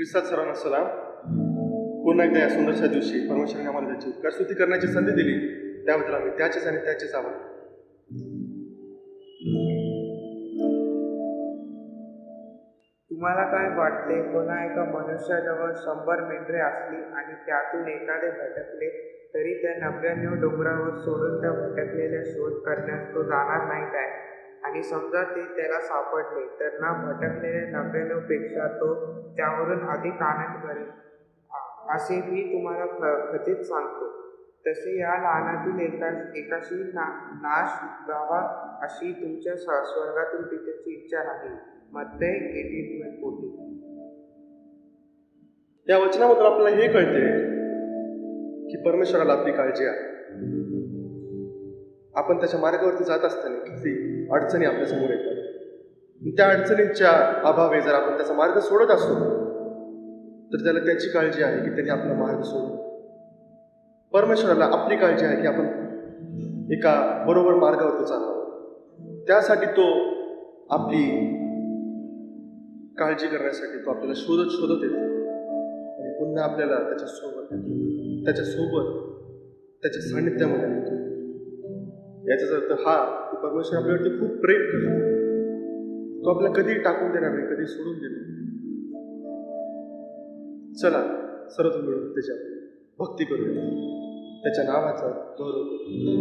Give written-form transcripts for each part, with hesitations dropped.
ख्रिस्तात सर्वांना सलाम. पुन्हा एकदा या सुंदरच्या दिवशी परमेश्वराने आम्हाला त्याची उपकार स्तुती करण्याची संधी दिली, त्याबद्दल आम्ही त्याचेच आणि त्याचेच आभार. तुम्हाला काय वाटते, कोणा एका मनुष्याजवळ 100 मेंढरे असली आणि त्यातून एखादे भटकले तरी त्या 99 डोंगरावर सोडून त्या भटकलेल्या शोध करण्यास तो जाणार नाही काय? आणि समजा ते त्याला सापडले तर ना भटकलेल्या 99 पेक्षा तो त्यावरून अधिक आनंद करेल. असे मी तुम्हाला खचित सांगतो. तसे या लहानातील एकाशी नाश व्हावा अशी तुमच्या स्वर्गातील पित्याची इच्छा नाही. मत्तई 18:40. या वचनामधून आपल्याला हे कळते की परमेश्वराला आपली काळजी आहे. आपण त्याच्या मार्गावरती जात असताना किती अडचणी आपल्यासमोर येतात. त्या अडचणींच्या अभावी जर आपण त्याचा मार्ग सोडत असू तर त्याला त्याची काळजी आहे की त्याने आपला मार्ग सोडू. परमेश्वराला आपली काळजी आहे की आपण एका बरोबर मार्गावरती चालावं. त्यासाठी तो आपली काळजी करण्यासाठी तो आपल्याला शोधत येतो आणि पुन्हा आपल्याला त्याच्यासोबत त्याच्या सान्निध्यामध्ये येतो. याचाच अर्थ हा की परमेश्वर आपल्यावरती खूप प्रेम करतो. तो आपल्याला कधीही टाकून देणार नाही, कधी सोडून देणार. चला सर्वजण मिळून त्याच्या भक्ती करूया, त्याच्या नावाचा गौरव करूया.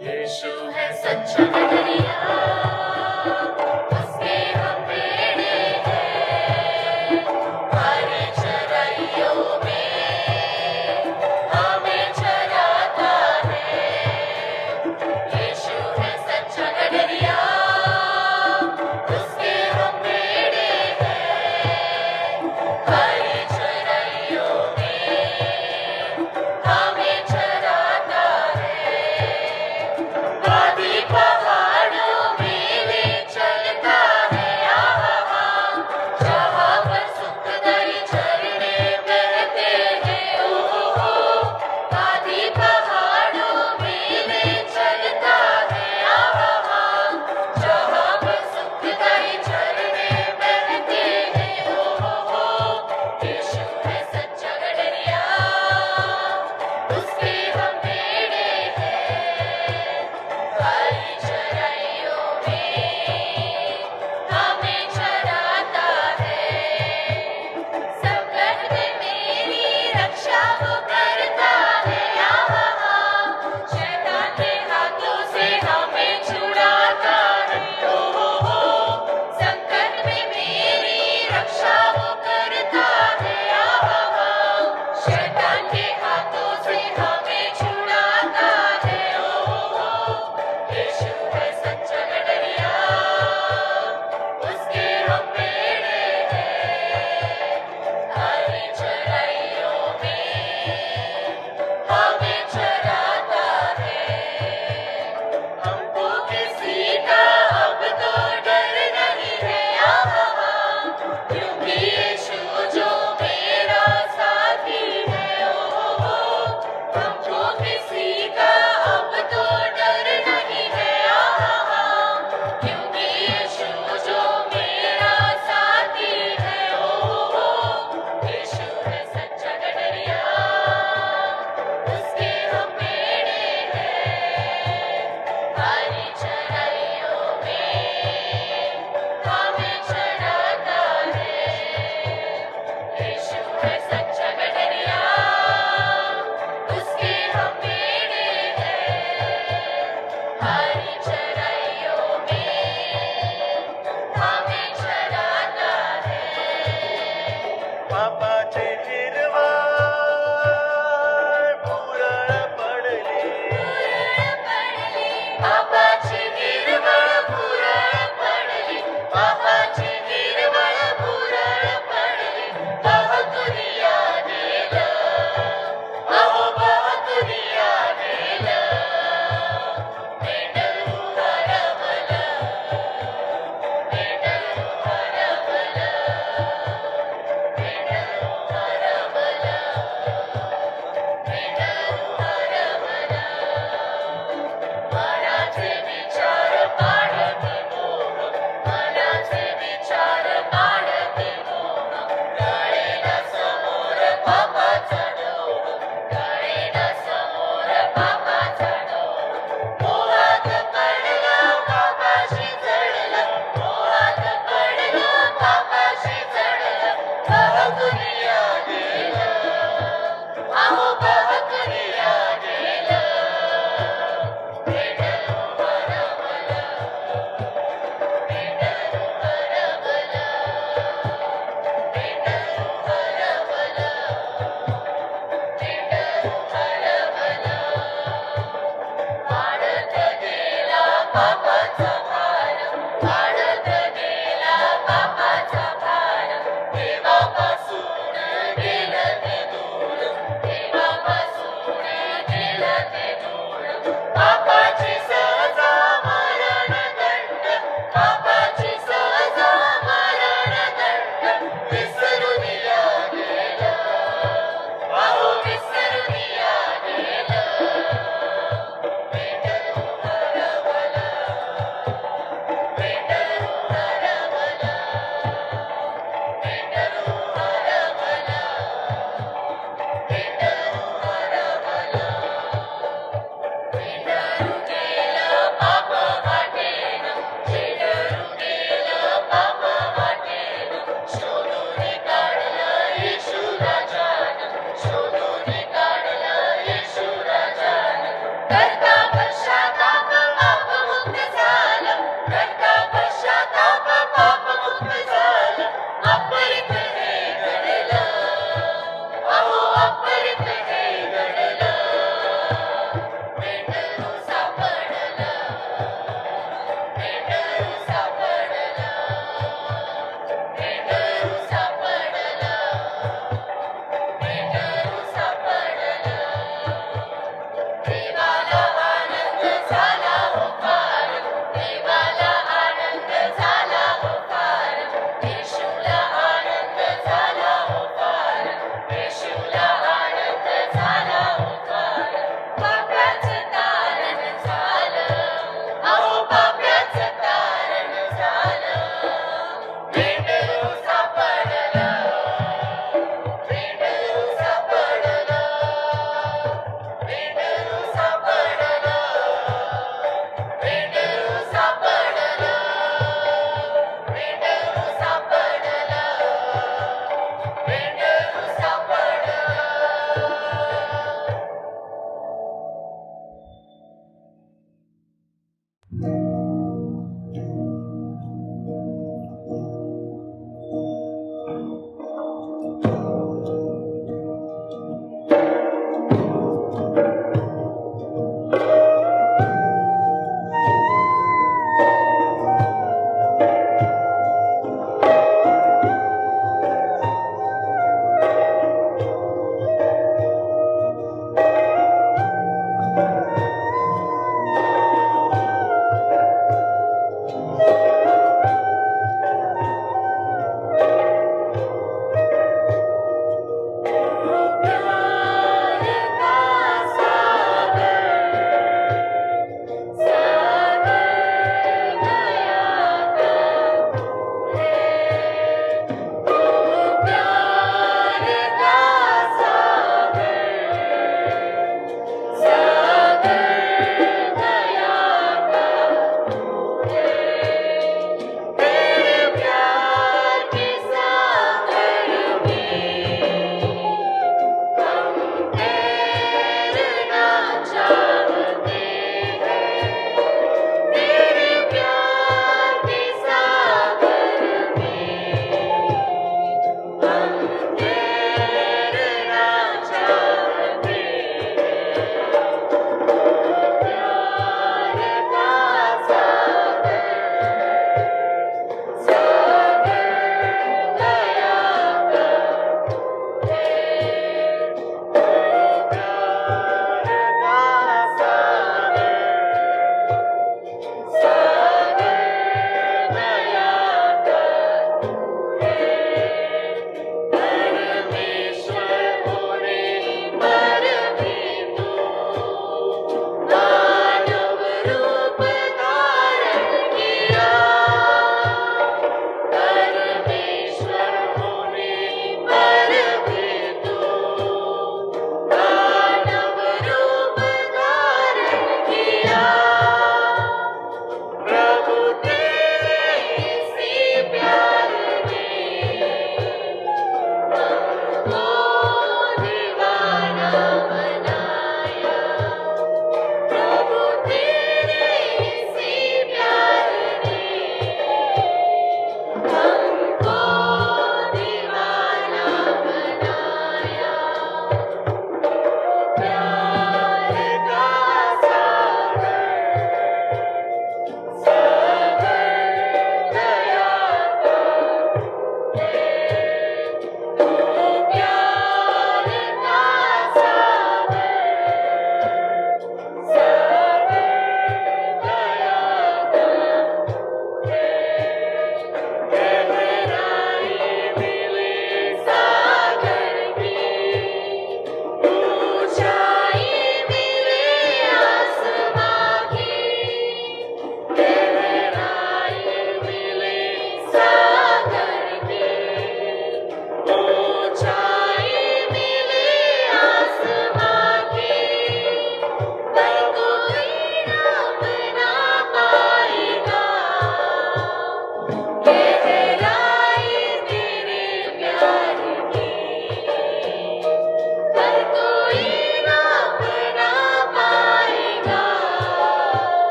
यीशु है सच्चा नगरिया, उसके हम बेड़े हैं, हर चराइयों में हमें चराता है. यीशु है सच्चा नगरिया, उसके हम बेड़े हैं, हर चराइयों में हमें चराता है. वादी पहाड़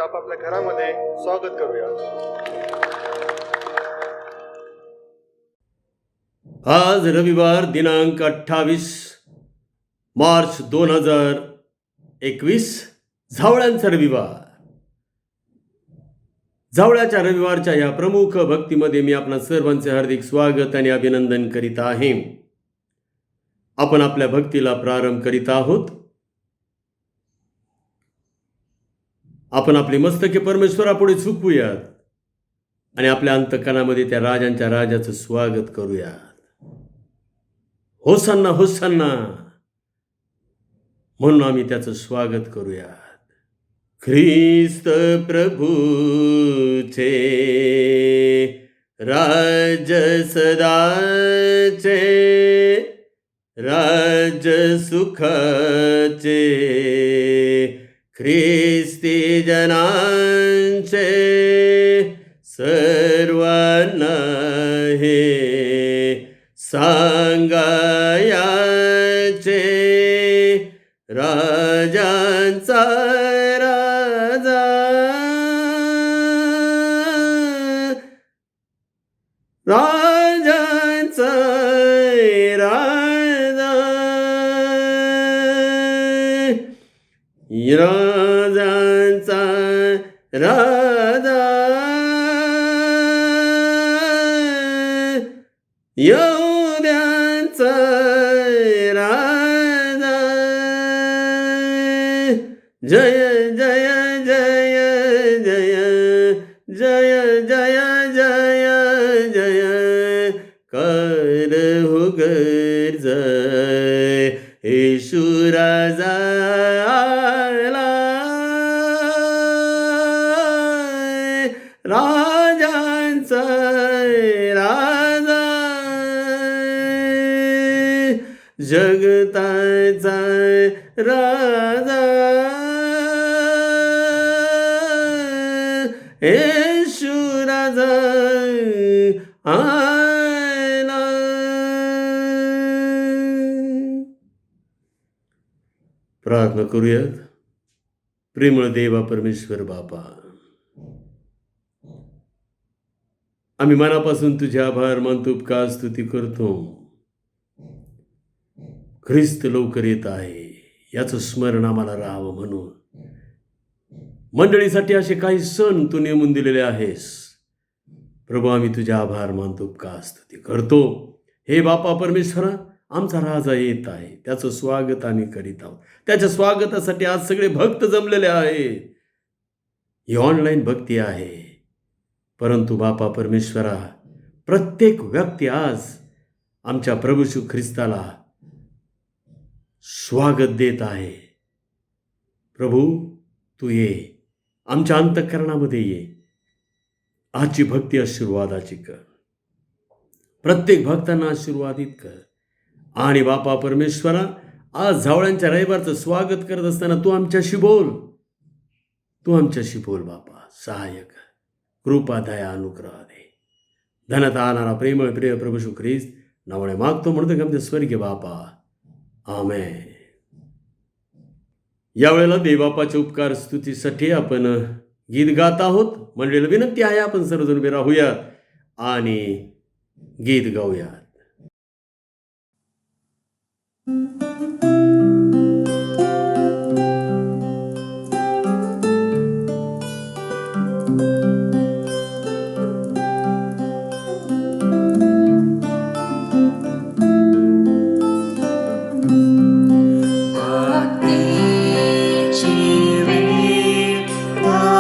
आपापल्या घरामध्ये स्वागत करूया. आज रविवार दिनांक 28 मार्च 2021 झावळ्यांचा रविवार. झावळ्याच्या रविवारच्या या प्रमुख भक्तीमध्ये मी आपणा सर्वांचे हार्दिक स्वागत आणि अभिनंदन करीत आहे. आपण आपल्या भक्तीला प्रारंभ करीत आहोत. आपण आपली मस्तके परमेश्वरापुढे झुकवूयात आणि आपल्या अंतकणामध्ये त्या राजांच्या राजाचं स्वागत करूयात. होसांना होसांना म्हणून आम्ही त्याचं स्वागत करूयात. ख्रिस्त प्रभूचे राज्य सदाचे, राज्य सुखाचे, ख्रिस्ती जनांचे सर्वांना हे सांगायाचे. राजांचा राजा, राजांचा राजा, राजांचा राजा, यहूद्यांचा राजा. जय जय जय जय जय जय जय जय कर हो गर्ज येशू राजा आला. राजांचा राजा, जगताचा राजा, येशू राजा आला. प्रार्थना करूयात. प्रेमळ देवा परमेश्वर बापा, आम्ही मनापासून तुझे आभार मानतो, उपकार स्तुती करतो. ख्रिस्त लवकर येत आहे याचं स्मरण आम्हाला राहावं म्हणून मंडळीसाठी असे काही सण तू नेमून दिलेले आहेस. प्रभू, आम्ही तुझे आभार मानतो, उपकार स्तुती करतो. हे बापा परमेश्वरा, आमचा राजा येत आहे, त्याचं स्वागत आम्ही करीत आहोत. त्याच्या स्वागतासाठी आज सगळे भक्त जमलेले आहेत. ही ऑनलाईन भक्ती आहे, परंतु बापा परमेश्वरा, प्रत्येक व्यक्ती आज आमच्या प्रभू येशू ख्रिस्ताला स्वागत देत आहे. प्रभू, तू ये, आमच्या अंतःकरणामध्ये ये. आजची भक्ती आशीर्वादाची कर, प्रत्येक भक्तांना आशीर्वादित कर. आणि बापा परमेश्वरा, आज झावळ्यांच्या रविवारचं स्वागत करत असताना तू आमच्याशी बोल, तू आमच्याशी बोल बापा. सहाय्यक, कृपा, दया, अनुग्रह दे. धनता आणणारा प्रेमळ प्रिय प्रभू येशू ख्रिस्त नावाने मागतो, म्हणतो की आमचे स्वर्गीय बापा, आमेन. यावेळेला देवबापाच्या उपकार स्तुतीसाठी आपण गीत गात आहोत. मंडळीला विनंती आहे, आपण सर्वजण उभे राहूयात आणि गीत गाऊयात.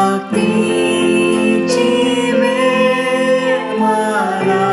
भक्तीची वेळ मला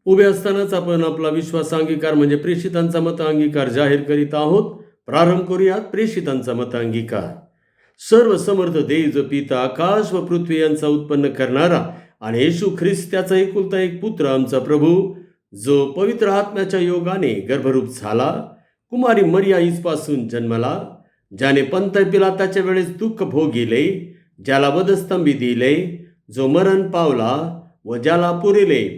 उभे असतानाच आपण आपला विश्वास अंगीकार म्हणजे प्रेषितांचा मत अंगीकार जाहीर करीत आहोत. प्रारंभ करूयात प्रेषितांचा मत अंगीकार. सर्व समर्थ देव पिता आकाश व पृथ्वी यांचा उत्पन्न करणारा आणि येशू ख्रिस्त त्याचा एकुलता एक पुत्र आमचा प्रभू, जो पवित्र आत्म्याच्या योगाने गर्भरूप झाला, कुमारी मरिया ईजपासून जन्मला, ज्याने पंत पिलाताच्या वेळेस दुःख भोगिले, ज्याला वधस्तंभी दिले, जो मरण पावला व ज्याला पुरिले,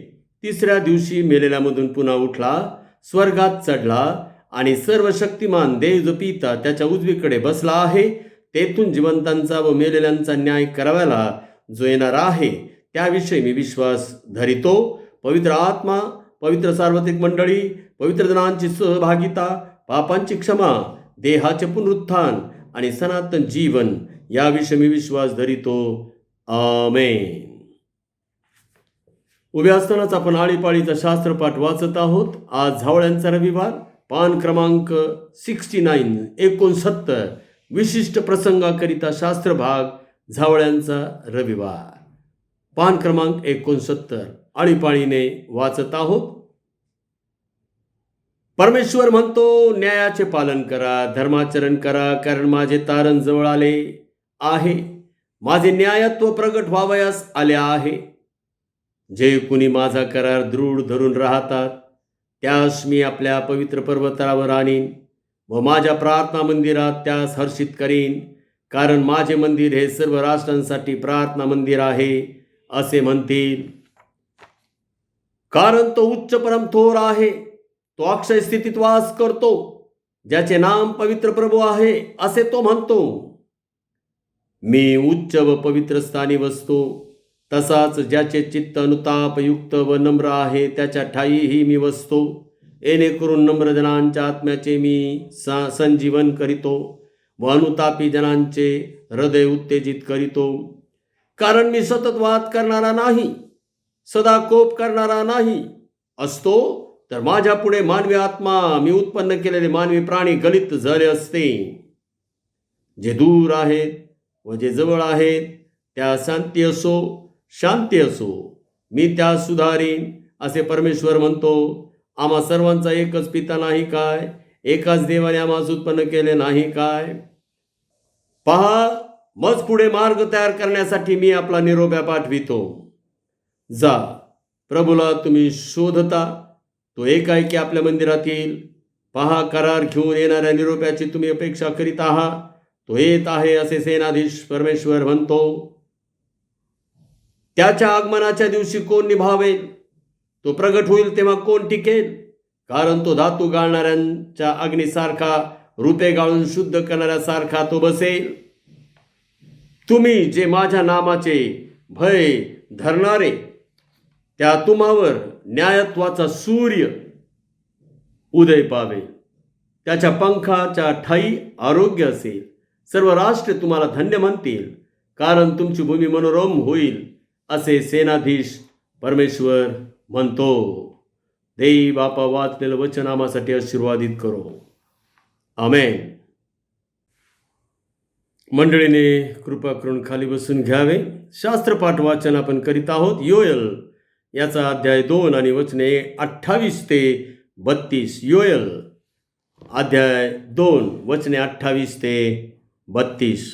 तिसऱ्या दिवशी मेलेल्यामधून पुन्हा उठला, स्वर्गात चढला आणि सर्व शक्तिमान देव पिता त्याच्या उजवीकडे बसला आहे. तेथून जिवंतांचा व मेलेल्यांचा न्याय करावयाला जो येणार आहे, त्याविषयी मी विश्वास धरितो. पवित्र आत्मा, पवित्र सार्वत्रिक मंडळी, पवित्र जनांची सहभागिता, पापांची क्षमा, देहाचे पुनरुत्थान आणि सनातन जीवन याविषयी मी विश्वास धरितो. आमेन. उभे असतानाच आपण आळीपाळीचा शास्त्रपाठ वाचत आहोत. आज झावळ्यांचा रविवार, पान क्रमांक 69 विशिष्ट प्रसंगाकरिता शास्त्रभाग झावळ्यांचा रविवार, पान क्रमांक 69 आळीपाळीने वाचत आहोत. परमेश्वर म्हणतो, न्यायाचे पालन करा, धर्माचरण करा, कारण माझे तारण जवळ आले आहे, माझे न्यायत्व प्रगट व्हावयास आले आहे. जे कुणी माझा करार दृढ धरून राहतात, त्यास मी आपल्या पवित्र पर्वतावर आणीन व माझ्या प्रार्थना मंदिरात त्यास हर्षित करीन, कारण माझे मंदिर हे सर्व राष्ट्रांसाठी प्रार्थना मंदिर आहे असे म्हणतील. कारण तो उच्च परम थोर आहे, तो अक्षय स्थितीत वास करतो, ज्याचे नाम पवित्र प्रभू आहे असे तो म्हणतो. मी उच्च व पवित्र स्थानी बसतो, तसाच ज्याचे चित्त अनुतापयुक्त व नम्र आहे त्याच्या ठाईही मी बसतो. येणेकरून नम्र जनांच्या आत्म्याचे मी संजीवन करीतो व अनुतापी जनांचे हृदय उत्तेजित करीतो. कारण मी सतत वाद करणारा नाही, सदा कोप करणारा नाही असतो, तर माझ्या पुढे मानवी आत्मा, मी उत्पन्न केलेले मानवी प्राणी गलित झाले असते. जे दूर आहेत व जे जवळ आहेत त्या शांती असो, मी त्या सुधारीन असे परमेश्वर म्हणतो. आम्हा सर्वांचा एकच पिता नाही काय? एकाच देवाने आम्हास उत्पन्न केले नाही काय? पहा, मज पुढे मार्ग तयार करण्यासाठी मी आपला निरोप्या पाठवितो. जा, प्रभूला तुम्ही शोधता, तो एकाएकी आपल्या मंदिरात येईल. पहा, करार घेऊन येणाऱ्या निरोप्याची तुम्ही अपेक्षा करीत आहात, तो येत आहे असे सेनाधीश परमेश्वर म्हणतो. त्याच्या आगमनाच्या दिवशी कोण निभावेल? तो प्रगट होईल तेव्हा कोण टिकेल? कारण तो धातू गाळणाऱ्यांच्या अग्नीसारखा, रूपे गाळून शुद्ध करणाऱ्यासारखा तो बसेल. तुम्ही जे माझ्या नामाचे भय धरणारे, त्या तुम्हावर न्यायत्वाचा सूर्य उदय पावेल. त्याच्या पंखाच्या ठाई आरोग्य असेल. सर्व राष्ट्रे तुम्हाला धन्य म्हणतील, कारण तुमची भूमी मनोरम होईल असे सेनाधीश परमेश्वर म्हणतो. देव बापा वाचलेलं वचन आम्हासाठी आशीर्वादित करो. आमेन. मंडळीने कृपा करून खाली बसून घ्यावे. शास्त्रपाठ वाचन आपण करीत आहोत. योएल याचा अध्याय 2 आणि वचने 28 ते 32. योएल अध्याय 2 वचने 28 ते 32.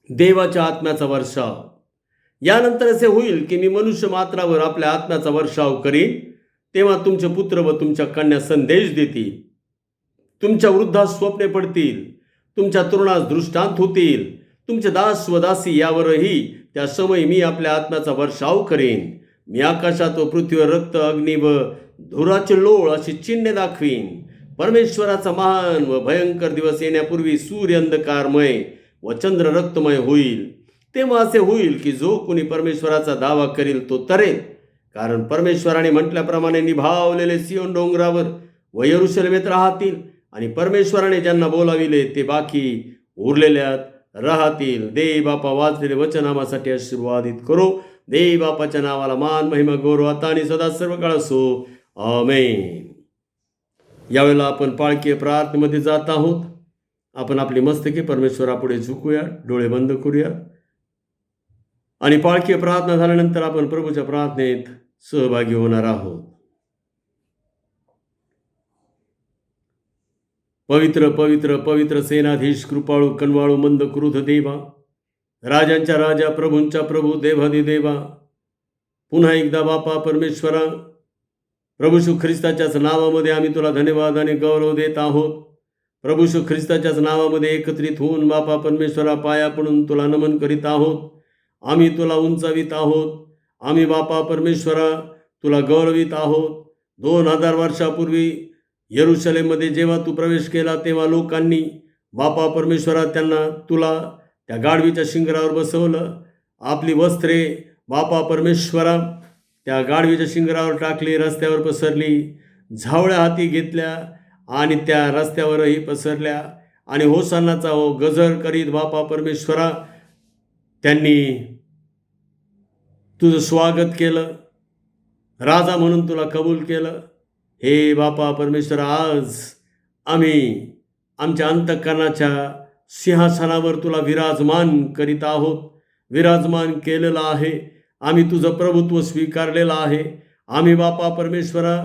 देवाच्या आत्म्याचा वर्षाव. यानंतर असे होईल की मी मनुष्य मात्रावर आपल्या आत्म्याचा वर्षाव करीन. तेव्हा तुमचे पुत्र व तुमच्या कन्या संदेश देतील, तुमच्या वृद्धास स्वप्ने पडतील, तुमच्या तरुणास दृष्टांत होतील, तुमचे दास व दासी यावरही त्या समयी मी आपल्या आत्म्याचा वर्षाव करीन. मी आकाशात व पृथ्वीवर रक्त, अग्नी व धुराचे लोळ अशी चिन्हे दाखवीन. परमेश्वराचा महान व भयंकर दिवस येण्यापूर्वी सूर्य अंधकारमय व चंद्र रक्तमय होईल. तेव्हा असे होईल की जो कोणी परमेश्वराचा दावा करील तो तरेल. कारण परमेश्वराने म्हटल्याप्रमाणे निभावलेले सियोन डोंगरावर व यरुशलेमेत राहतील, आणि परमेश्वराने ज्यांना बोलाविले ते बाकी उरलेल्यात राहतील. देव बापा वाचलेले वचन आम्हासाठी आशीर्वादित करो. देव बापाच्या नावाला मान, महिमा, गौरव आता आणि सदा सर्व काळ असो. आमेन. यावेळेला आपण पाळकीय प्रार्थनेमध्ये जात आहोत. आपण आपली मस्तके परमेश्वरापुढे झुकूया, डोळे बंद करूया आणि पाळकीय प्रार्थना झाल्यानंतर आपण प्रभूच्या प्रार्थनेत सहभागी होणार आहोत. पवित्र पवित्र पवित्र सेनाधीश, कृपाळू कनवाळू मंद क्रुध देवा, राजांच्या राजा, प्रभूंच्या प्रभू, देवाधिदेवा, पुन्हा एकदा बापा परमेश्वरा, प्रभू श्री ख्रिस्ताच्याच नावामध्ये आम्ही तुला धन्यवाद आणि गौरव देत आहोत. प्रभू श्री ख्रिस्ताच्याच नावामध्ये एकत्रित होऊन बापा परमेश्वरा पाया पडून तुला नमन करीत आहोत. आम्ही तुला उंचावित आहोत. आम्ही बापा परमेश्वरा तुला गौरवित आहोत. 2000 वर्षापूर्वी यरूशलेममध्ये जेव्हा तू प्रवेश केला तेव्हा लोकांनी बापा परमेश्वरा त्यांना तुला त्या गाढवीच्या शिंगरावर बसवलं. आपली वस्त्रे बापा परमेश्वरा त्या गाढवीच्या शिंगरावर टाकली, रस्त्यावर पसरली, झावळ्या हाती घेतल्या आणि त्या रस्त्यावरही पसरल्या आणि होसानाचा गजर करीत बापा परमेश्वरा त्यांनी तुझं स्वागत केलं, राजा म्हणून तुला कबूल केलं. हे बापा परमेश्वरा, आज आम्ही आमच्या अंतःकरणाच्या सिंहासनावर तुला विराजमान करीत आहोत, विराजमान केलेलं आहे. आम्ही तुझं प्रभुत्व स्वीकारलेलं आहे. आम्ही बापा परमेश्वरा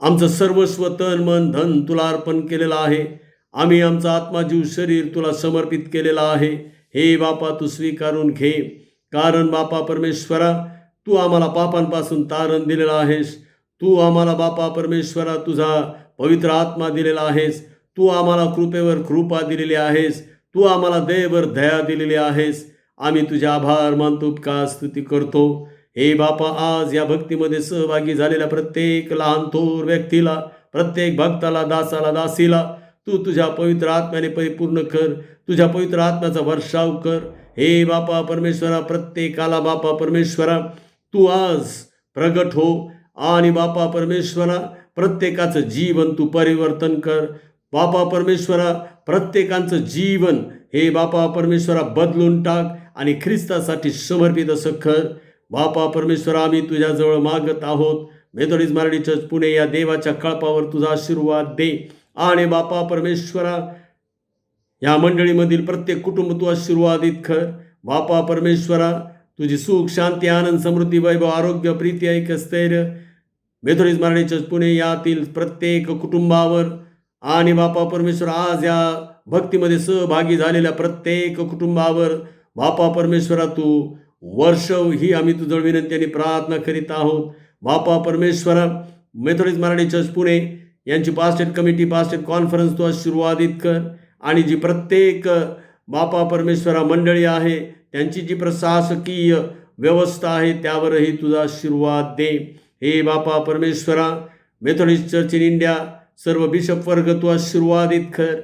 आमचं सर्वस्व तन मन धन तुला अर्पण केलेलं आहे. आम्ही आमचा आत्मा जीव शरीर तुला समर्पित केलेलं आहे. हे बापा तू स्वीकारून घे, कारण बापा परमेश्वरा तू आम्हाला पापांपासून तारण दिलेलं आहेस. तू आम्हाला बापा परमेश्वरा तुझा पवित्र आत्मा दिलेला आहेस. तू आम्हाला कृपेवर कृपा दिलेली आहेस. तू आम्हाला दयेवर दया दिलेली आहेस. आम्ही तुझे आभार मानतो, उपकार स्तुती करतो. हे बापा, आज या भक्तीमध्ये सहभागी झालेल्या प्रत्येक लहान थोर व्यक्तीला, प्रत्येक भक्ताला, दासाला, दासीला तू तुझ्या पवित्र आत्म्याने परिपूर्ण कर. तुझ्या पवित्र आत्म्याचा वर्षाव कर. हे बापा परमेश्वरा, प्रत्येकाला बापा परमेश्वरा तू आज प्रगट हो आणि बापा परमेश्वरा प्रत्येकाचं जीवन तू परिवर्तन कर. बापा परमेश्वरा प्रत्येकाचं जीवन हे बापा परमेश्वरा बदलून टाक आणि ख्रिस्तासाठी समर्पित असं कर. बापा परमेश्वरा, आम्ही तुझ्याजवळ मागत आहोत. मेथोडिस्ट मराठी चर्च पुणे या देवाच्या कळपावर तुझा आशीर्वाद दे आणि बापा परमेश्वरा या मंडळीमधील प्रत्येक कुटुंब तू आशीर्वादित कर. बापा परमेश्वरा तुझी सुख, शांती, आनंद, समृद्धी, वैभव, आरोग्य, प्रीती, ऐक्य, स्थैर्य मेथोडिस्ट मराठी चर्च पुणे यातील प्रत्येक कुटुंबावर आणि बापा परमेश्वर आज या भक्तीमध्ये सहभागी झालेल्या प्रत्येक कुटुंबावर बापा परमेश्वरा तू वर्षव ही आम्ही तुझं विनंती आणि प्रार्थना करीत आहोत. बापा परमेश्वरा मेथोडिस्ट मराठी चर्च पुणे यांची पास्टेट कमिटी, पास्टेट कॉन्फरन्स तू आशीर्वादित कर आणि जी प्रत्येक बापा परमेश्वरा मंडळी आहे त्यांची जी प्रशासकीय व्यवस्था आहे त्यावरही तुझा आशीर्वाद दे. हे बापा परमेश्वरा मेथोडिस्ट चर्च इन इंडिया सर्व बिशप वर्ग तू आशीर्वादित कर.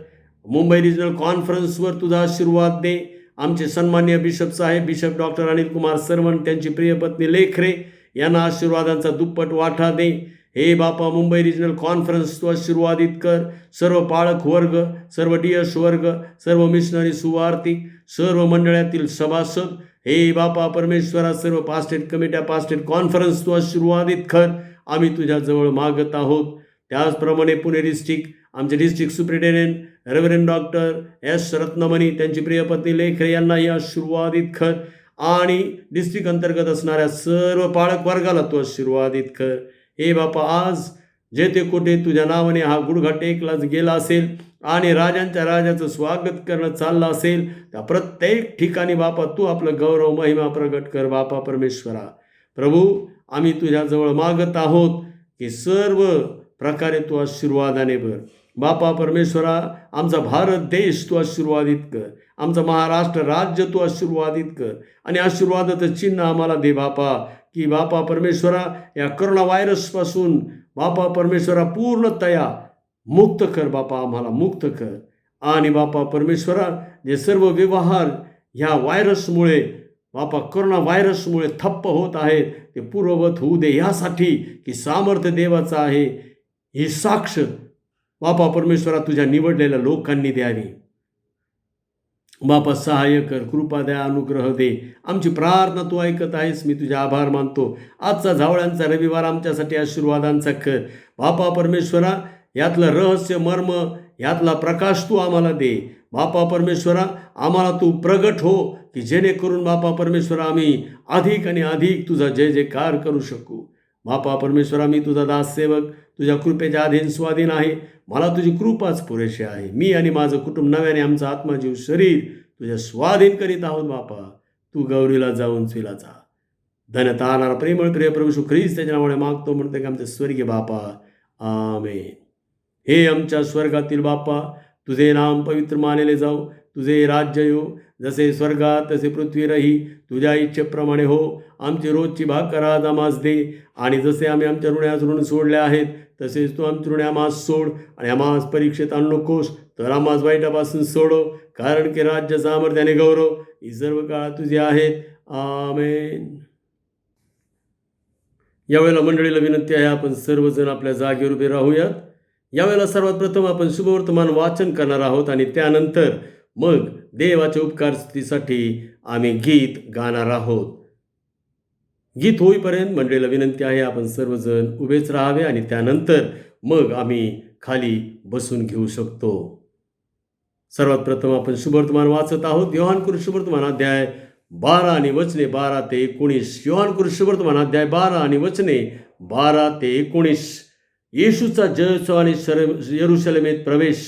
मुंबई रिजनल कॉन्फरन्सवर तुझा आशीर्वाद दे. आमचे सन्मान्य बिशप साहेब, बिशप डॉक्टर अनिल कुमार सरवण, त्यांची प्रिय पत्नी लेखरे यांना आशीर्वादांचा दुप्पट वाटा दे. हे बापा मुंबई रिजनल कॉन्फरन्स तू आशीर्वादित कर. सर्व पाळक वर्ग, सर्व डीएस वर्ग, सर्व मिशनरी सुवार्थिक, सर्व मंडळातील सभासद, हे बापा परमेश्वरा सर्व पास्टेट कमिट्या, पास्टेट कॉन्फरन्स तू आशीर्वादित कर. आम्ही तुझ्याजवळ मागत आहोत. त्याचप्रमाणे पुणे डिस्ट्रिक्ट आमचे district superintendent reverend doctor S Ratnamani, त्यांची प्रिय पत्नी लेखरे यांनाही आशीर्वादित कर आणि डिस्ट्रिक्ट अंतर्गत असणाऱ्या सर्व पाळक वर्गाला तू आशीर्वादित कर. हे बापा, आज जेथे कुठे तुझ्या नावाने हा गुडघा टेकला गेला असेल आणि राजांच्या राजाचं स्वागत करणं चाललं असेल, त्या प्रत्येक ठिकाणी बापा तू आपलं गौरव महिमा प्रगट कर. बापा परमेश्वरा प्रभू, आम्ही तुझ्याजवळ मागत आहोत की सर्व प्रकारे तू आशीर्वादाने भर. बापा परमेश्वरा आमचा भारत देश तू आशीर्वादित कर. आमचं महाराष्ट्र राज्य तू आशीर्वादित कर आणि आशीर्वादाचं चिन्ह आम्हाला दे बापा, की बापा परमेश्वरा या करोना व्हायरसपासून बापा परमेश्वरा पूर्णतया मुक्त कर. बापा आम्हाला मुक्त कर आणि बापा परमेश्वरा जे सर्व व्यवहार ह्या व्हायरसमुळे बापा करोना व्हायरसमुळे ठप्प होत आहेत ते पूर्ववत होऊ दे, यासाठी की सामर्थ्य देवाचं आहे ही साक्ष बापा परमेश्वरा तुझ्या निवडलेल्या लोकांनी द्यावी. बापा सहाय्य कर, कृपा द्या, अनुग्रह दे. आमची प्रार्थना तू ऐकत आहेस. मी तुझे आभार मानतो. आजचा झावळ्यांचा रविवार आमच्यासाठी आशीर्वादांचा कर. बापा परमेश्वरा यातलं रहस्य मर्म, यातला प्रकाश तू आम्हाला दे. बापा परमेश्वरा आम्हाला तू प्रगट हो, की जेणेकरून बापा परमेश्वरा आम्ही अधिक आणि अधिक तुझा जय जयकार करू शकू. बापा परमेश्वरा मी तुझा दास सेवक तुझ्या कृपेच्या अधीन स्वाधीन आहे. मला तुझी कृपाच पुरेशी आहे. मी आणि माझं कुटुंब नव्याने आमचं आत्मा जीव शरीर तुझ्या स्वाधीन करीत आहोत. बापा तू गौरीला जाऊन चुला जा. धन्यता आणणारा प्रेमळ प्रिय प्रभू येशू ख्रिस्त त्याच्या नावाने मागतो म्हणते की आमचे स्वर्गीय बापा आमेन. हे आमच्या स्वर्गातील बापा तुझे नाम पवित्र मानले जाऊ. तुझे राज्य येऊ. जसे स्वर्गात तसे पृथ्वीवरही तुझ्या इच्छेप्रमाणे हो. आमची रोजची भाकर आज आम्हास दे. आणि जसे आम्ही आमच्या ऋणास ऋण सोडले आहेत तसेच तू आमचे ऋण आम्हास सोड. आणि आम्हास परीक्षेत आणू नकोस तर आम्हास वाईटापासून सोडव. कारण की राज्य सामर्थ्याने गौरव ही सर्व काळ तुझे आहेत. आमेन. यावेळेला मंडळीला विनंती आहे आपण सर्वजण आपल्या जागेवर उभे राहूयात. यावेळेला सर्वात प्रथम आपण शुभवर्तमान वाचन करणार आहोत आणि त्यानंतर मग देवाच्या उपकार स्तुतीसाठी आम्ही गीत गाणार आहोत. गीत होईपर्यंत मंडळीला विनंती आहे आपण सर्वजण उभेच राहावे आणि त्यानंतर मग आम्ही खाली बसून घेऊ शकतो. सर्वात प्रथम आपण शुभवर्तमान वाचत आहोत. योहानकृत शुभवर्तमान अध्याय 12 आणि वचने 12 ते 19. योहानकृत शुभवर्तमान अध्याय 12 आणि वचने 12 ते 19. येशूचा जयोत्सव आणि यरुशलेमेत प्रवेश.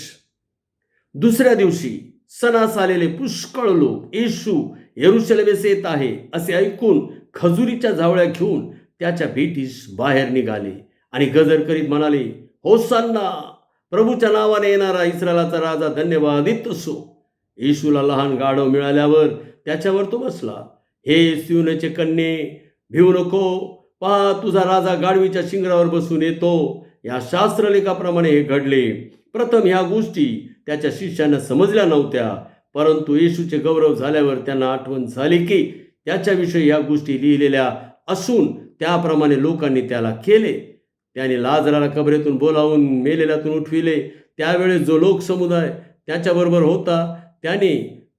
दुसऱ्या दिवशी सणास आलेले पुष्कळ लोक येशू यरुशलेमेस येत आहे असे ऐकून खजुरीच्या झावळ्या घेऊन त्याच्या भेटीस बाहेर निघाले आणि गजर करीत म्हणाले, होसान्ना, प्रभूच्या नावाने येणारा इस्रायलाचा राजा धन्यवादित असो. येशूला लहान गाढव मिळाल्यावर त्याच्यावर तो बसला. हे सियोनाचे कन्ये, भिवू नको. पहा तुझा राजा गाढवीच्या शिंगरावर बसून येतो. या शास्त्रलेखाप्रमाणे हे घडले. प्रथम ह्या गोष्टी त्याच्या शिष्यांना समजल्या नव्हत्या, परंतु येशूचे गौरव झाल्यावर त्यांना आठवण झाली की त्याच्याविषयी ह्या गोष्टी लिहिलेल्या असून त्याप्रमाणे लोकांनी त्याला केले. त्याने लाजराला कबरेतून बोलावून मेलेल्यातून उठविले. त्यावेळेस जो लोकसमुदाय त्याच्याबरोबर होता त्याने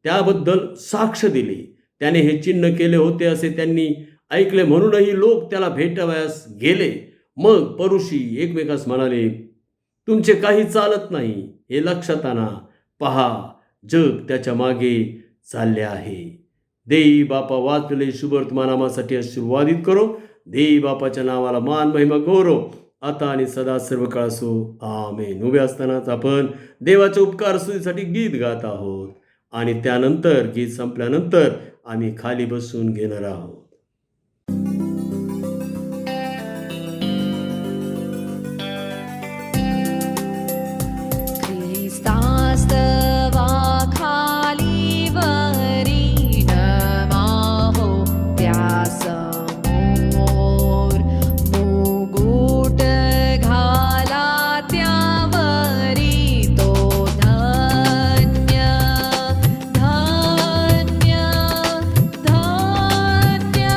त्याबद्दल साक्ष दिली. त्याने हे चिन्ह केले होते असे त्यांनी ऐकले, म्हणूनही लोक त्याला भेटावयास गेले. मग परुषी एकमेकास म्हणाले, तुमचे काही चालत नाही. हे लक्षात आणा. पहा जग त्याच्या मागे चालले आहे. देई बापा वाचलेले शुभवर्तमान आम्हासाठी आशीर्वादित करो. देई बापाच्या नावाला मान महिमा गौरव आता आणि सदा सर्व काळ असो. आमेन. उभे असतानाच आपण देवाच्या उपकार स्तुतीसाठी गीत गात आहोत आणि त्यानंतर गीत संपल्यानंतर आम्ही खाली बसून घेणार आहोत. ख्रिस्तास्तवा खाली वरी नमाहो त्यासमोर मुकुट घाला त्यावरी तो धन्य धन्य धन्य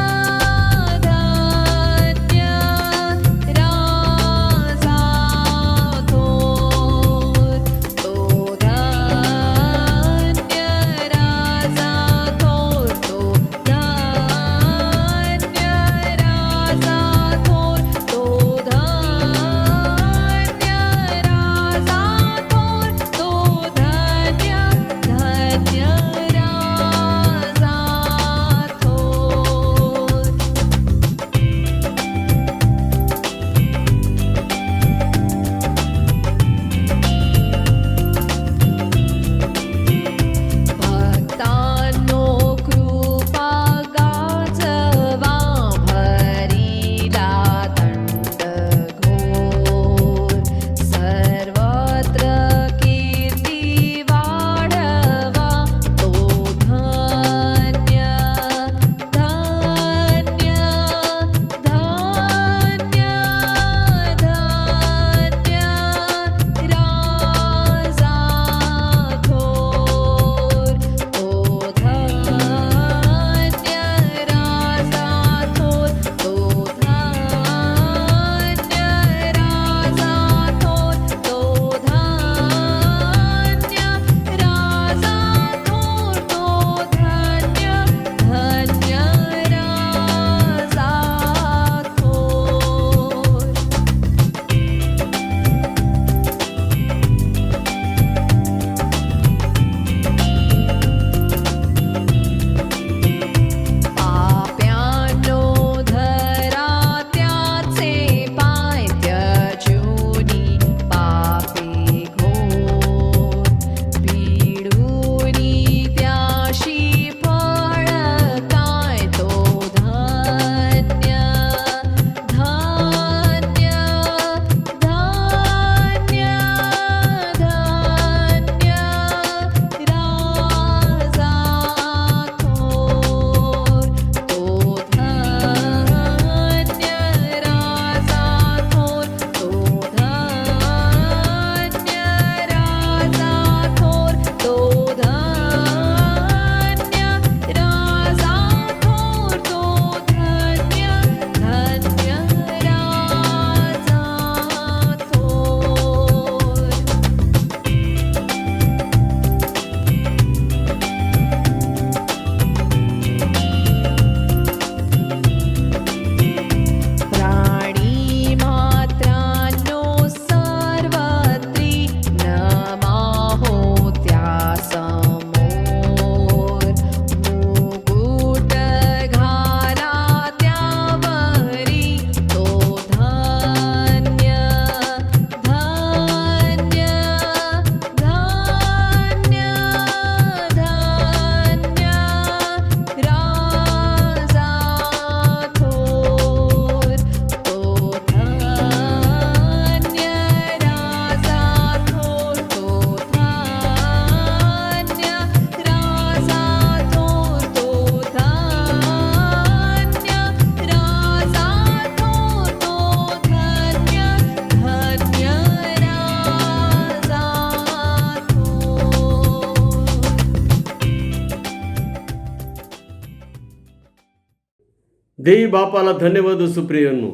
देई बापाला धन्यवाद सुप्रियांनो.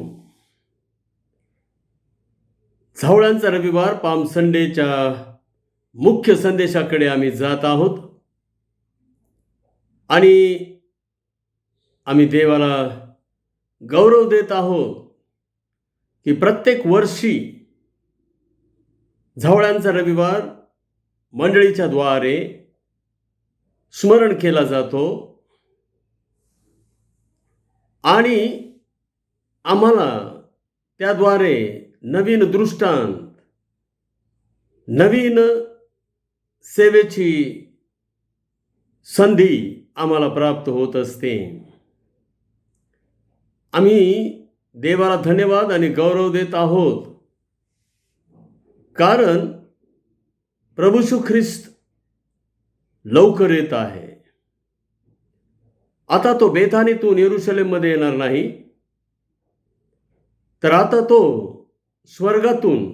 झावळ्यांचा रविवार पाम संडेच्या मुख्य संदेशाकडे आम्ही जात आहोत आणि आम्ही देवाला गौरव देत आहोत की प्रत्येक वर्षी झावळ्यांचा रविवार मंडळीच्या द्वारे स्मरण केला जातो आणि आम्हाला त्याद्वारे नवीन दृष्टांत, नवीन सेवेची संधी आम्हाला प्राप्त होत असते. आम्ही देवाला धन्यवाद आणि गौरव देत आहोत कारण प्रभू येशू ख्रिस्त लवकर येत आहे. आता तो बेथानीतून यरूशलेममध्ये येणार नाही, तर आता तो स्वर्गातून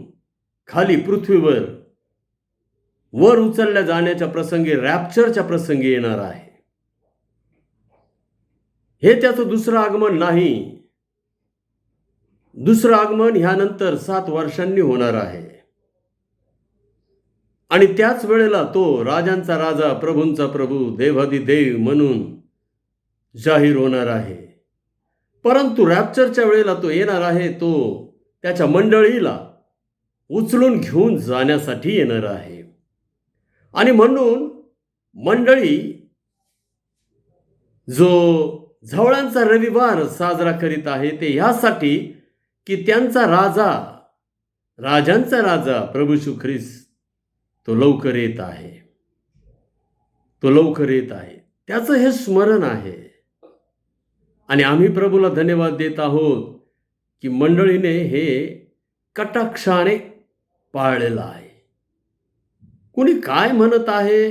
खाली पृथ्वीवर वर उचलल्या जाण्याच्या प्रसंगी, रॅप्चरच्या प्रसंगी येणार आहे. हे त्याचं दुसरं आगमन नाही. दुसरं आगमन ह्यानंतर 7 वर्षांनी होणार आहे आणि त्याच वेळेला तो राजांचा राजा, प्रभूंचा प्रभू, देवाधिदेव म्हणून जाहीर होणार आहे. परंतु रॅप्चरच्या वेळेला तो येणार आहे, तो त्याच्या मंडळीला उचलून घेऊन जाण्यासाठी येणार आहे. आणि म्हणून मंडळी जो झावळ्यांचा रविवार साजरा करीत आहे ते ह्यासाठी की त्यांचा राजा, राजांचा राजा प्रभू येशू ख्रिस्त तो लवकर येत आहे. तो लवकर येत आहे, त्याचं हे स्मरण आहे. आणि आम्ही प्रभूला धन्यवाद देत आहोत की मंडळीने हे कटाक्षाने पाळलेलं आहे. कुणी काय म्हणत आहे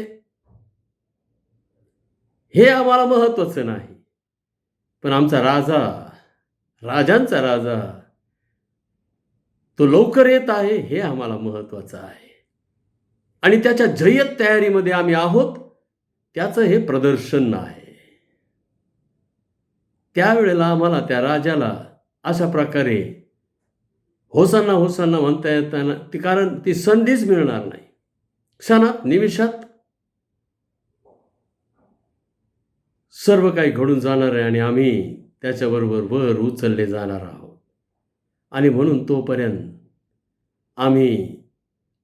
हे आम्हाला महत्त्वाचं नाही, पण आमचा राजा, राजांचा राजा तो लवकर येत आहे हे आम्हाला महत्त्वाचं आहे. आणि त्याच्या जय्यत तयारीमध्ये आम्ही आहोत, त्याचं हे प्रदर्शन आहे. त्यावेळेला आम्हाला त्या राजाला अशा प्रकारे होसाना होसाना म्हणता येताना ती, कारण ती संधीच मिळणार नाही. क्षणात, निमिषात सर्व काही घडून जाणार आहे आणि आम्ही त्याच्याबरोबर वर उचलले जाणार आहोत. आणि म्हणून तोपर्यंत आम्ही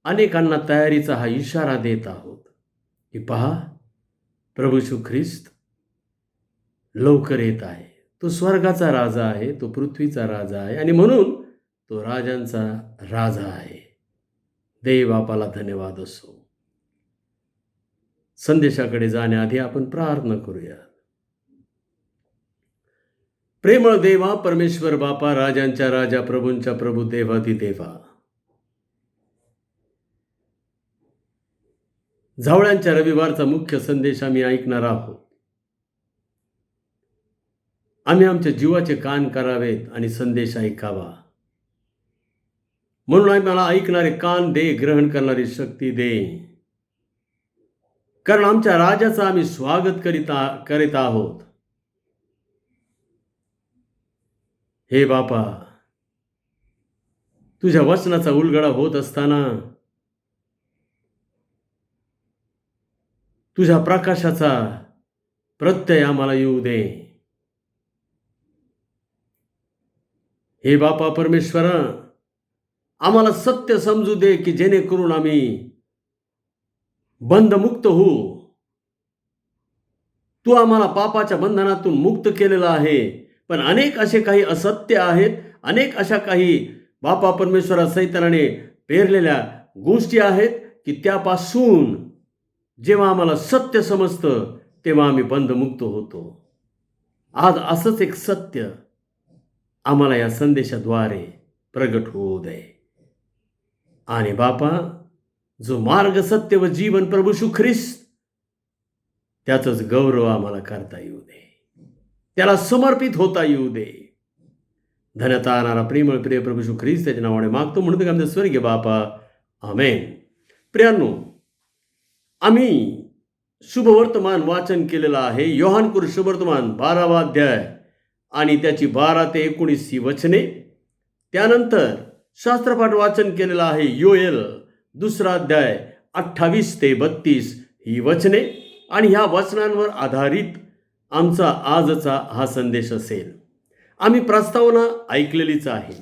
अनेकांना तयारीचा हा इशारा देत आहोत की पहा, प्रभू येशू ख्रिस्त लवकर येत आहे. तो स्वर्गाचा राजा आहे, तो पृथ्वीचा राजा आहे आणि म्हणून तो राजांचा राजा आहे. देव बापाला धन्यवाद असो. संदेशाकडे जाण्याआधी आपण प्रार्थना करूया. प्रेमळ देवा, परमेश्वर बापा, राजांच्या राजा, प्रभूंच्या प्रभू, देवाधिदेवा, झावळ्यांच्या रविवारचा मुख्य संदेश आम्ही ऐकणार आहोत. आम्ही आमच्या जीवाचे कान करावेत आणि संदेश ऐकावा. म्हणून आम्हाला ऐकणारे कान दे, ग्रहण करणारी शक्ती दे, कारण आमच्या राजाचं आम्ही स्वागत करीत आहोत. हे बापा, तुझ्या वचनाचा उलगडा होत असताना तुझ्या प्रकाशाचा प्रत्यय आम्हाला येऊ दे. हे बापा परमेश्वरा, आम्हाला सत्य समजू दे की जेणेकरून आम्ही बंधमुक्त होऊ. तू आम्हाला पापाच्या बंधनातून मुक्त केलेला आहे, पण अनेक असे काही असत्य आहेत, अनेक अशा काही बापा परमेश्वरा सैतानाने पेरलेल्या गोष्टी आहेत की त्यापासून जेव्हा आम्हाला सत्य समजतं तेव्हा आम्ही बंधमुक्त होतो. आज असंच एक सत्य आम्हाला या संदेशाद्वारे प्रगट होऊ दे. आणि बापा, जो मार्ग, सत्य व जीवन प्रभू येशू ख्रिस्त, त्याचाच गौरव आम्हाला करता येऊ दे, त्याला समर्पित होता येऊ दे. धन्यता आणणारा प्रेमळ प्रिय प्रभू येशू ख्रिस्त त्याच्या नावाने मागतो, म्हणतो की आमच्या स्वर्गीय बापा, आमेन. प्रियांनो, आम्ही शुभवर्तमान वाचन केलेलं आहे. योहान शुभवर्तमान 12वा अध्याय आणि त्याची 12 ते 19 ही वचने. त्यानंतर शास्त्रपाठ वाचन केलेलं आहे योएल 2 अध्याय 28 ते 32 ही वचने. आणि ह्या वचनांवर आधारित आमचा आजचा हा संदेश असेल. आम्ही प्रस्तावना ऐकलेलीच आहे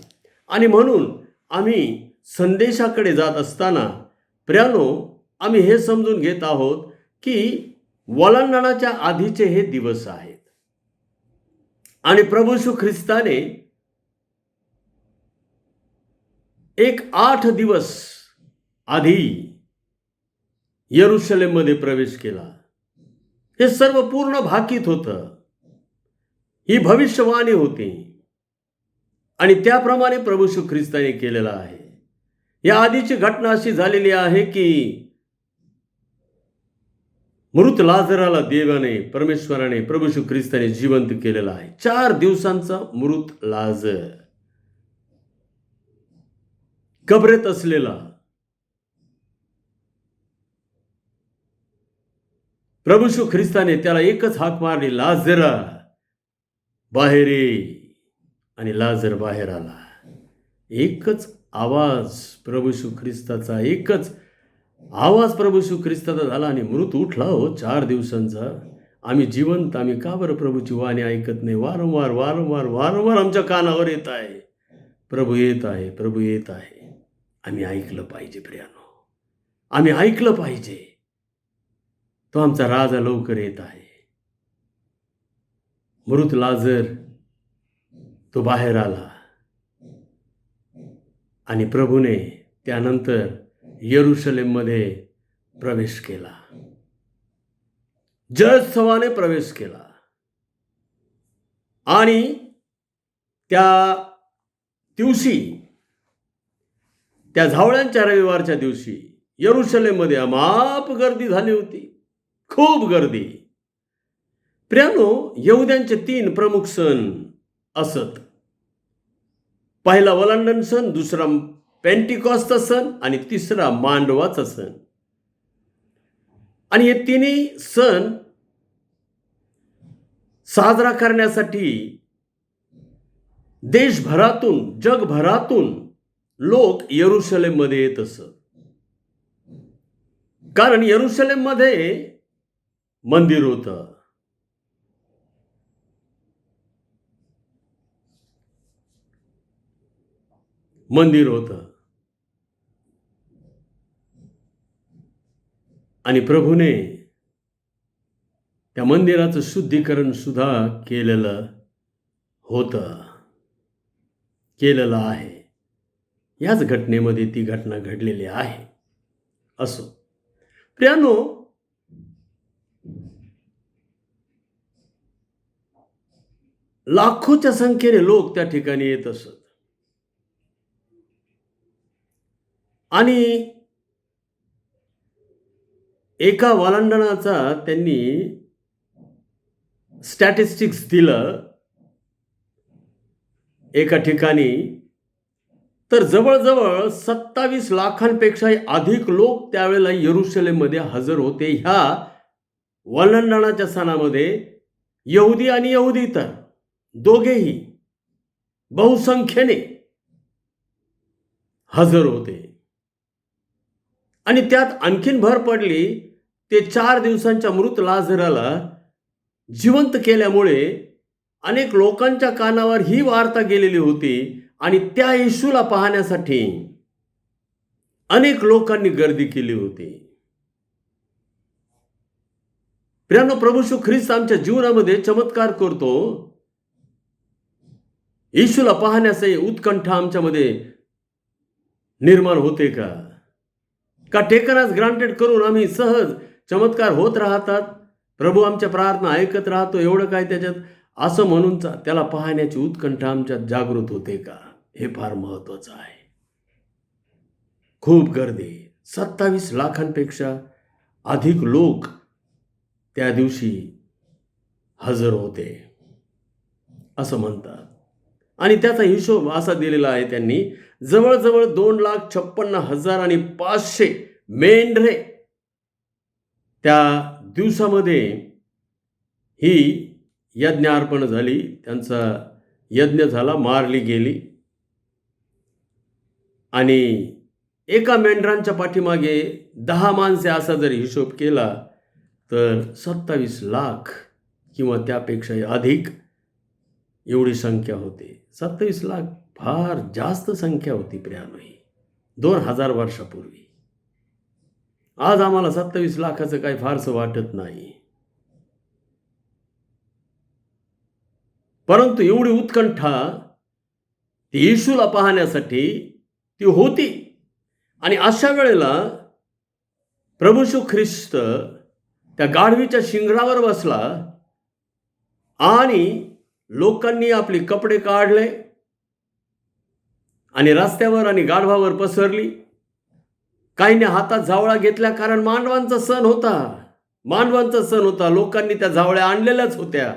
आणि म्हणून आम्ही संदेशाकडे जात असताना प्रियानो आम्ही हे समजून घेत आहोत की वलांडणाच्या आधीचे हे दिवस आहेत आणि प्रभू येशू ख्रिस्ताने एक 8 दिवस आधी यरूशलेममध्ये प्रवेश केला. हे सर्व पूर्ण भाकीत होतं. ही भविष्यवाणी होती आणि त्याप्रमाणे प्रभू येशू ख्रिस्ताने केलेला आहे. या आधीची घटना अशी झालेली आहे की मृत लाजराला देवाने परमेश्वराने प्रभू येशू ख्रिस्ताने जिवंत केलेला आहे. 4 दिवसांचा मृत लाजर कबरेत असलेला प्रभू येशू ख्रिस्ताने त्याला एकच हाक मारली, लाजरा बाहेर ये. आणि लाजर बाहेर आला. एकच आवाज प्रभू येशू ख्रिस्ताचा, एकच आवाज प्रभू येशू ख्रिस्ताचा झाला आणि मृत उठला. 4 दिवसांचा. आम्ही जिवंत, आम्ही का बरं प्रभूची वाणी ऐकत नाही? वारंवार वारंवार वारंवार आमच्या कानावर येत आहे, प्रभू येत आहे, प्रभू येत आहे. आम्ही ऐकलं पाहिजे प्रियानो, आम्ही ऐकलं पाहिजे. तो आमचा राजा लवकर येत आहे. मृत लाजर तो बाहेर आला आणि प्रभूने त्यानंतर यरूशलेममध्ये प्रवेश केला, जयोत्सवाने प्रवेश केला. आणि त्या दिवशी, त्या झावळ्यांच्या रविवारच्या दिवशी यरूशलेममध्ये अमाप गर्दी झाली होती, खूप गर्दी. प्रियानो, यहुद्यांचे 3 प्रमुख सण असत. पहिला वलांडण सण, दुसरा पेंटिकॉस्टचा सण आणि तिसरा मांडवाचा सण. आणि हे तिन्ही सण साजरा करण्यासाठी देशभरातून, जगभरातून लोक यरूशलेममध्ये येत असत. कारण यरूशलेममध्ये मंदिर होतं. मंदिर होतं आणि प्रभूने त्या मंदिराचं शुद्धीकरण सुद्धा केलेलं होतं, केलेलं आहे. याच घटनेमध्ये ती घटना घडलेली आहे. असो प्रियानो, लाखोच्या संख्येने लोक त्या ठिकाणी येत असत. आणि एका वलांडणाचा त्यांनी स्टॅटिस्टिक्स दिलं एका ठिकाणी, तर जवळजवळ 27 लाखांपेक्षाही अधिक लोक त्यावेळेला यरूशलेममध्ये हजर होते. ह्या वलांडणाच्या सणामध्ये यहुदी आणि यहुदीतर दोघेही बहुसंख्येने हजर होते. आणि त्यात आणखीन भर पडली, ते 4 दिवसांच्या मृत लाजराला जिवंत केल्यामुळे अनेक लोकांच्या कानावर ही वार्ता गेलेली होती आणि त्या येशूला पाहण्यासाठी अनेक लोकांनी गर्दी केली होती. प्रियानो, प्रभू येशू ख्रिस्त आमच्या जीवनामध्ये चमत्कार करतो. येशूला पाहण्याची उत्कंठा आमच्यामध्ये निर्माण होते का टेकनच ग्रांटेड करून आम्ही सहज चमत्कार होत राहतात, प्रभू आमच्या प्रार्थना ऐकत राहतो, एवढं काय त्याच्यात, असं म्हणून त्याला पाहण्याची उत्कंठा आमच्यात जागृत होते का? हे फार महत्वाचं आहे. खूप गर्दी, 27 लाखांपेक्षा अधिक लोक त्या दिवशी हजर होते असं म्हणतात. आणि त्याचा हिशोब असा दिलेला आहे त्यांनी, जवळजवळ 2,56,500 मेंढरे त्या दिवसामध्ये ही यज्ञार्पण झाली, त्यांचा यज्ञ झाला, मारली गेली. आणि एका मेंढरांच्या पाठीमागे 10 माणसे असा जर हिशोब केला तर 27 लाख किंवा त्यापेक्षाही अधिक एवढी संख्या होते. 27 लाख फार जास्त संख्या होती प्रियानो, ही 2000 वर्षापूर्वी. आज आम्हाला 27 लाखाचं काही फारसं वाटत नाही, परंतु एवढी उत्कंठा ती येशूला पाहण्यासाठी ती होती. आणि अशा वेळेला प्रभू येशू ख्रिस्त त्या गाढवीच्या शिंगरावर बसला आणि लोकांनी आपले कपडे काढले आणि रस्त्यावर आणि गाढवावर पसरली. काहींनी हातात झावळा घेतल्या, कारण मांडवांचा सण होता. मांडवांचा सण होता. लोकांनी त्या झावळ्या आणलेल्याच होत्या.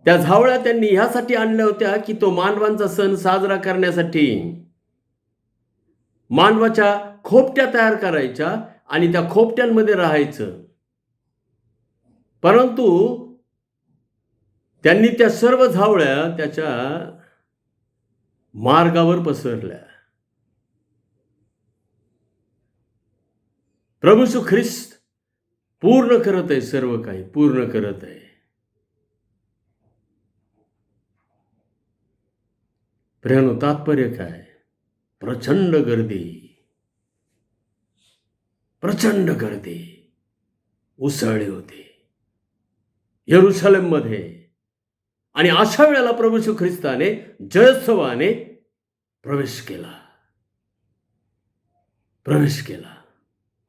त्या झावळ्या त्यांनी ह्यासाठी आणल्या होत्या की तो मांडवांचा सण साजरा करण्यासाठी मांडवाच्या खोपट्या तयार करायच्या आणि त्या खोपट्यांमध्ये राहायचं. परंतु त्यांनी त्या सर्व झावळ्या त्याच्या मार्गावर पसरल्या. प्रभू येशू ख्रिस्त पूर्ण करत आहे, सर्व काही पूर्ण करत आहे. प्रियानो, तात्पर्य काय? प्रचंड गर्दी, प्रचंड गर्दी उसळली होती यरूशलेममध्ये. आणि अशा वेळेला प्रभू येशू ख्रिस्ताने जयोत्सवाने प्रवेश केला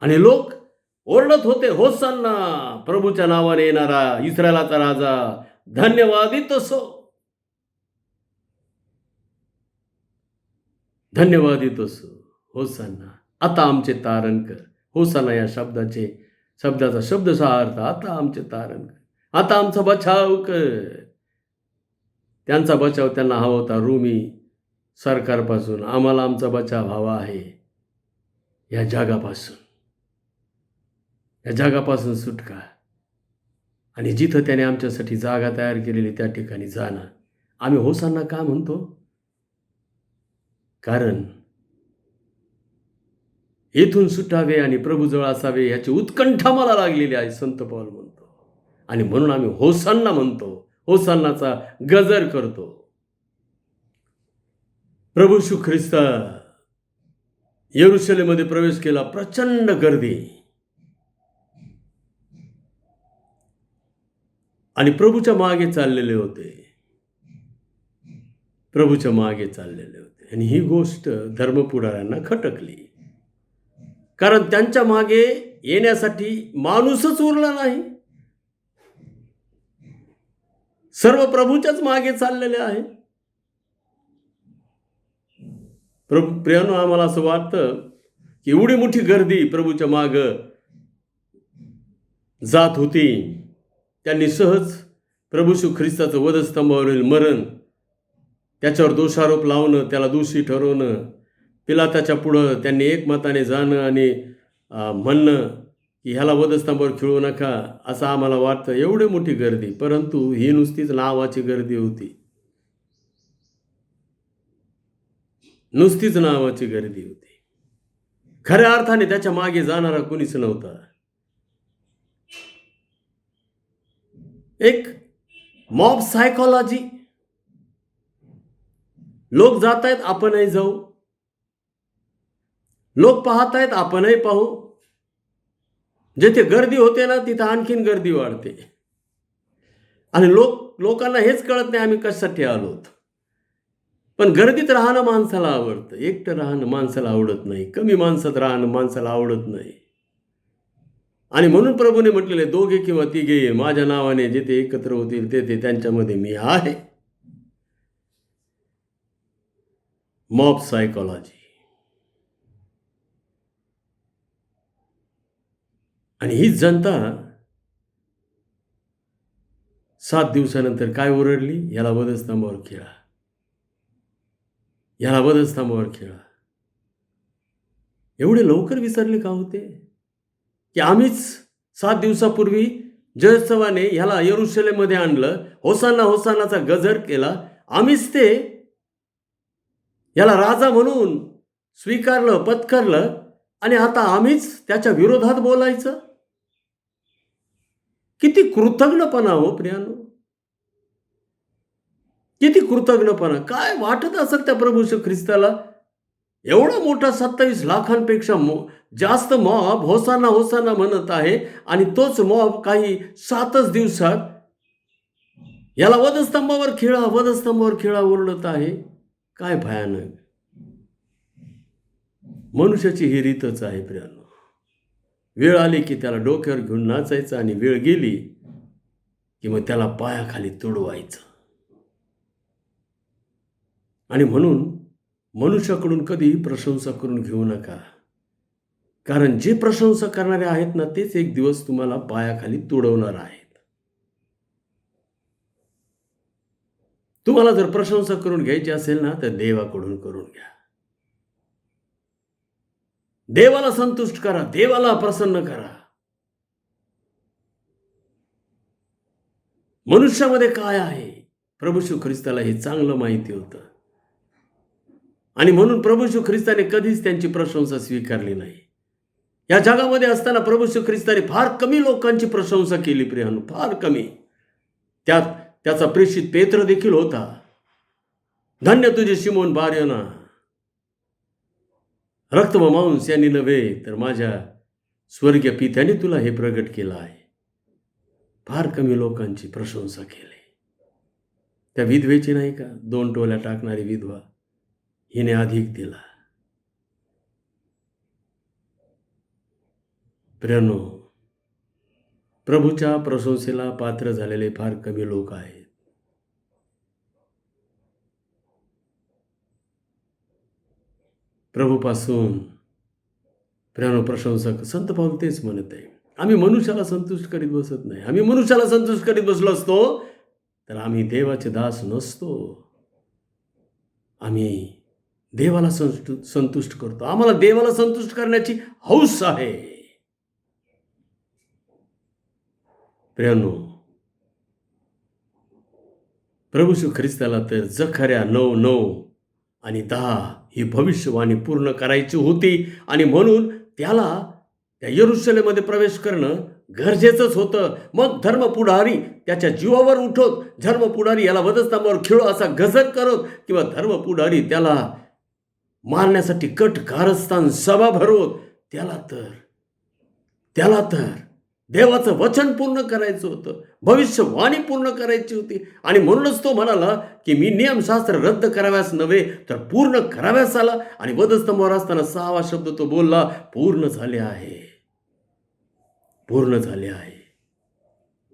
आणि लोक ओरडत होते, होसान्ना, प्रभूच्या नावाने येणारा इस्रायलाचा राजा धन्यवादित असो, धन्यवादित असो, होसान्ना. आता आमचे तारण कर. होसान्ना या शब्दाचा शब्दशः अर्थ आता आमचे तारण कर, आता आमचा बचाव कर. त्यांचा बचाव त्यांना हवा होता रोमी सरकारपासून. आम्हाला आमचा बचाव हवा आहे या जगापासून सुटका. आणि जिथं त्याने आमच्यासाठी जागा तयार केलेली त्या ठिकाणी जाणं. आम्ही होसान्ना का म्हणतो? कारण येथून सुटावे आणि प्रभूजवळ असावे याची उत्कंठा मला लागलेली आहे, संत पौल म्हणतो. आणि म्हणून आम्ही होसान्ना म्हणतो, होसान्नाचा गजर करतो. प्रभू येशू ख्रिस्त यरूशलेममध्ये प्रवेश केला. प्रचंड गर्दी. आणि प्रभूच्या मागे चाललेले होते. आणि ही गोष्ट धर्मपुढाऱ्यांना खटकली, कारण त्यांच्या मागे येण्यासाठी माणूसच उरला नाही. सर्व प्रभूच्याच मागे चाललेले आहे. प्रियानो, आम्हाला असं वाटतं की एवढी मोठी गर्दी प्रभूच्या माग जात होती. त्यांनी सहज प्रभू येशू ख्रिस्ताचं वधस्तंभावरील मरण, त्याच्यावर दोषारोप लावणं, त्याला दोषी ठरवणं, पिलाताच्या पुढं त्यांनी एकमताने जाणं आणि म्हणणं की ह्याला वधस्तंभावर खिळू नका, असं आम्हाला वाटतं. एवढी मोठी गर्दी, परंतु ही नुसतीच नावाची गर्दी होती. नुसतीच नावाची गर्दी होती. खऱ्या अर्थाने त्याच्या मागे जाणारा कोणीच नव्हता. एक मॉब सायकॉलॉजी. लोक जात आहेत, आपणही जाऊ. लोक पाहत आहेत, आपणही पाहू. जिथे गर्दी होते ना, तिथं आणखीन गर्दी वाढते. आणि लोकांना हेच कळत नाही आम्ही कशासाठी आलोत. पण गर्दीत राहणं माणसाला आवडतं, एकटं राहणं माणसाला आवडत नाही, कमी माणसात राहणं माणसाला आवडत नाही. आणि म्हणून प्रभूने म्हटलेले, दोघे किंवा तिघे माझ्या नावाने जिथे एकत्र होतील तेथे त्यांच्यामध्ये मी आहे. Mob psychology. आणि ही जनता 7 दिवसानंतर काय ओरडली? याला वधस्तंभावर खिळा, याला वधस्तंभावर खिळा. एवढे लवकर विसरले का होते की आम्हीच 7 दिवसापूर्वी जयसवाने ह्याला यरुशलेममध्ये आणलं, होसाना होसानाचा गजर केला, आम्हीच ते याला राजा म्हणून स्वीकारलं, पत्करलं, आणि आता आम्हीच त्याच्या विरोधात बोलायचं. किती कृतज्ञपणा हो प्रियानो, किती कृतज्ञपणा. काय वाटत असेल त्या प्रभू येशू ख्रिस्ताला. एवढा मोठा 27 लाखांपेक्षा जास्त मॉब होसाना होसाना म्हणत आहे, आणि तोच मॉब काही 7च दिवसात याला वधस्तंभावर खिळा ओरडत आहे. काय भयानक. मनुष्याची ही रीतच आहे प्रियानो. वेळ आली की त्याला डोक्यावर घेऊन नाचायचं, आणि वेळ गेली की मग त्याला पायाखाली तुडवायचं. आणि म्हणून मनुष्याकडून कधीही प्रशंसा करून घेऊ नका, कारण जे प्रशंसा करणारे आहेत ना, तेच एक दिवस तुम्हाला पायाखाली तुडवणार आहेत. तुम्हाला जर प्रशंसा करून घ्यायची असेल ना, तर देवाकडून करून घ्या. देवाला संतुष्ट करा, देवाला प्रसन्न करा. मनुष्यामध्ये काय आहे प्रभू येशू ख्रिस्ताला हे चांगलं माहिती होतं, आणि म्हणून प्रभू येशू ख्रिस्ताने कधीच त्यांची प्रशंसा स्वीकारली नाही. या जगामध्ये असताना प्रभू येशू ख्रिस्ताने फार कमी लोकांची प्रशंसा केली प्रियानो, फार कमी. त्यात त्याचा प्रेषित पेत्र देखील होता. धन्य तुझे शिमोन बारयोना, रक्त व मांस यांनी नव्हे तर माझ्या स्वर्गीय पित्याने तुला हे प्रगट केलं आहे. फार कमी लोकांची प्रशंसा केली. त्या विधवेची नाही का, 2 टोल्या टाकणारी विधवा, हिने अधिक दिला. प्रियानो, प्रभूच्या प्रशंसेला पात्र झालेले फार कमी लोक आहेत. प्रभूपासून प्रियानो प्रशंसा, संत पाऊल तेच म्हणत आहे. आम्ही मनुष्याला संतुष्ट करीत बसत नाही. आम्ही मनुष्याला संतुष्ट करीत बसलो असतो तर आम्ही देवाचे दास नसतो. आम्ही देवाला संतुष्ट करतो. आम्हाला देवाला संतुष्ट करण्याची हौस आहे. प्रियानो, प्रभू येशू ख्रिस्ताला तर जखर्या 9:9 आणि 10 ही भविष्यवाणी पूर्ण करायची होती, आणि म्हणून त्याला त्या यरुशलेममध्ये प्रवेश करणं गरजेचंच होतं. मग धर्मपुढारी त्याच्या जीवावर उठोत, धर्मपुढारी याला वधस्तंभावर खिळो असा गजर करत, किंवा धर्मपुढारी त्याला मारण्यासाठी कट कारस्थान सभा भरवत, त्याला तर देवाचं वचन पूर्ण करायचं होतं, भविष्यवाणी पूर्ण करायची होती. आणि म्हणूनच तो म्हणाला की मी नियमशास्त्र रद्द कराव्यास नव्हे तर पूर्ण कराव्यास आला. आणि वधस्तंभावर असताना 6वा शब्द तो बोलला, पूर्ण झाले आहे, पूर्ण झाले आहे.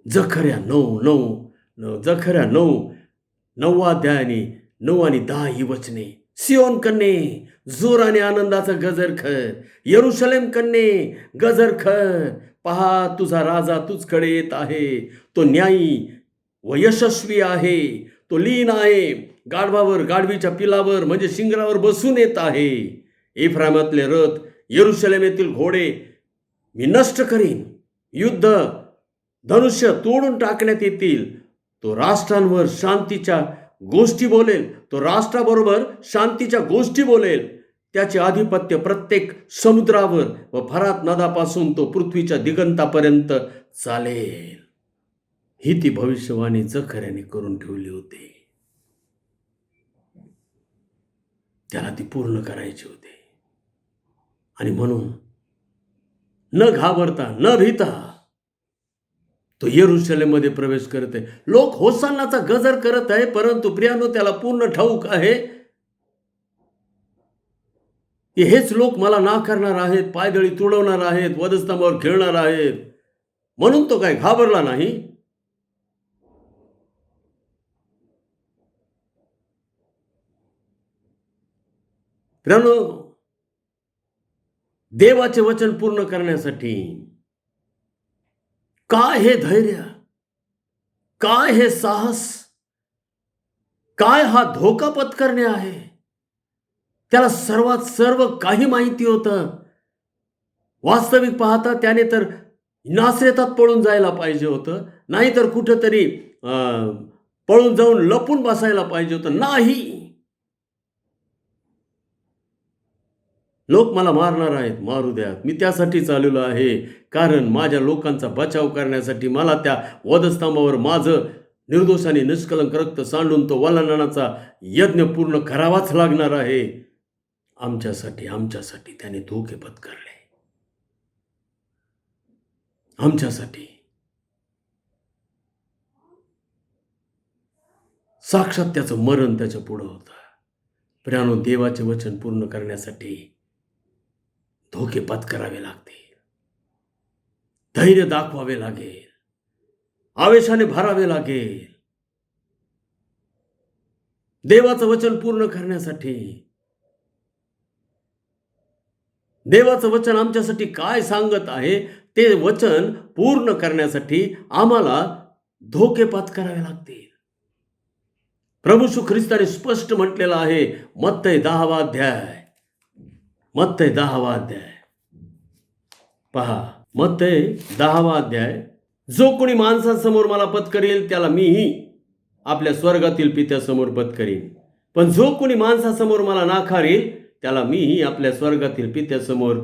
जखर्या 9:9 जखर्या 9वा अध्यायाने 9 आणि 10 ही वचने. सियोन कन्ये जोराने आनंदाचा गजर कर, यरुशलेम कन्ये गजर कर, पहा तुझा राजा तुझकडे येत आहे. तो न्यायी व यशस्वी आहे, तो लीन आहे, गाढवावर गाढवीच्या पिलावर म्हणजे शिंगरावर बसून येत आहे. एफ्रामातले रथ, यरुशलेम येथील घोडे मी नष्ट करीन, युद्ध धनुष्य तोडून टाकण्यात येतील. तो राष्ट्रांवर शांतीच्या गोष्टी बोलेल, तो राष्ट्राबरोबर शांतीच्या गोष्टी बोलेल. त्याचे आधिपत्य प्रत्येक समुद्रावर व फरात नदापासून तो पृथ्वीच्या दिगंतापर्यंत चालेल. ही ती भविष्यवाणी जखर्याने करून ठेवली होती. त्याला ती पूर्ण करायची होती. आणि म्हणून न घाबरता न भीता तो यरुशलेममध्ये प्रवेश करत आहे. लोक होसान्नाचा गजर करत आहे, परंतु प्रियानो त्याला पूर्ण ठाऊक आहे की हेच लोक मला नाकारणार आहेत, पायदळी तुडवणार आहेत, वधस्तंभावर खेळणार आहेत. म्हणून तो काय घाबरला नाही. प्रियानो, देवाचे वचन पूर्ण करण्यासाठी काय हे धैर्य, काय हे साहस, काय हा धोका पत्करणे आहे. त्याला सर्व काही माहिती होतं. वास्तविक पाहता त्याने तर नासरेतात पळून जायला पाहिजे होतं, नाहीतर कुठंतरी पळून जाऊन लपून बसायला पाहिजे होतं. नाही, लोक मला मारणार आहेत, मारू द्यात, मी त्यासाठीच आलेलो आहे. कारण माझ्या लोकांचा बचाव करण्यासाठी मला त्या वधस्तंभावर माझं निर्दोष आणि निष्कलंक रक्त सांडून तो वलांडणाचा यज्ञ पूर्ण करावाच लागणार आहे. आमच्यासाठी त्याने धोके पत्करले. आमच्यासाठी साक्षात त्याचं मरण त्याच्या पुढं होतं. प्रियानो, देवाचे वचन पूर्ण करण्यासाठी धोके पत्करावे लागतील, धैर्य दाखवावे लागेल, आवेशाने भरावे लागेल. देवाचं वचन पूर्ण करण्यासाठी, देवाचं वचन आमच्यासाठी काय सांगत आहे ते वचन पूर्ण करण्यासाठी आम्हाला धोके पत्करावे लागतील. प्रभू येशू ख्रिस्ताने स्पष्ट म्हटलेलं आहे, मत्तई 10वा अध्याय, मत्तई 10वा अध्याय पहा, मत्तई 10वा अध्याय. जो कोणी माणसांसमोर मला पत्करेल त्याला मीही आपल्या स्वर्गातील पित्यासमोर पत्करीन, पण जो कोणी माणसासमोर मला नाकारेल त्याला मीही आपल्या स्वर्गातील पित्यासमोर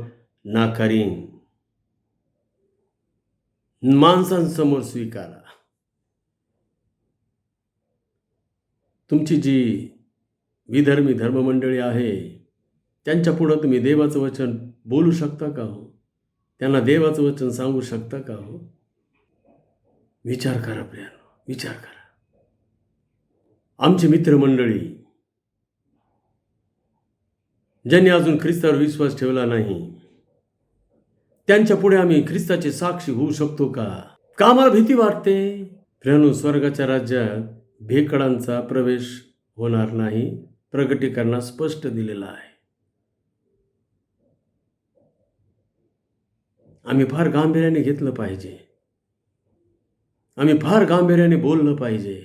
नाकारीन. माणसांसमोर स्वीकारा. तुमची जी विधर्मी धर्ममंडळी आहे त्यांच्या पुढं तुम्ही देवाचं वचन बोलू शकता का हो? त्यांना देवाचं वचन सांगू शकता का हो? विचार करा प्रियानो, विचार करा. आमची मित्रमंडळी ज्यांनी अजून ख्रिस्तावर विश्वास ठेवला नाही, त्यांच्या पुढे आम्ही ख्रिस्ताचे साक्षी होऊ शकतो का? का आम्हाला भीती वाटते? प्रियानो, स्वर्गाच्या राज्यात भेकडांचा प्रवेश होणार नाही. प्रगटीकरणात स्पष्ट दिलेला आहे. आम्ही फार गांभीर्याने घेतलं पाहिजे. आम्ही फार गांभीर्याने बोललं पाहिजे.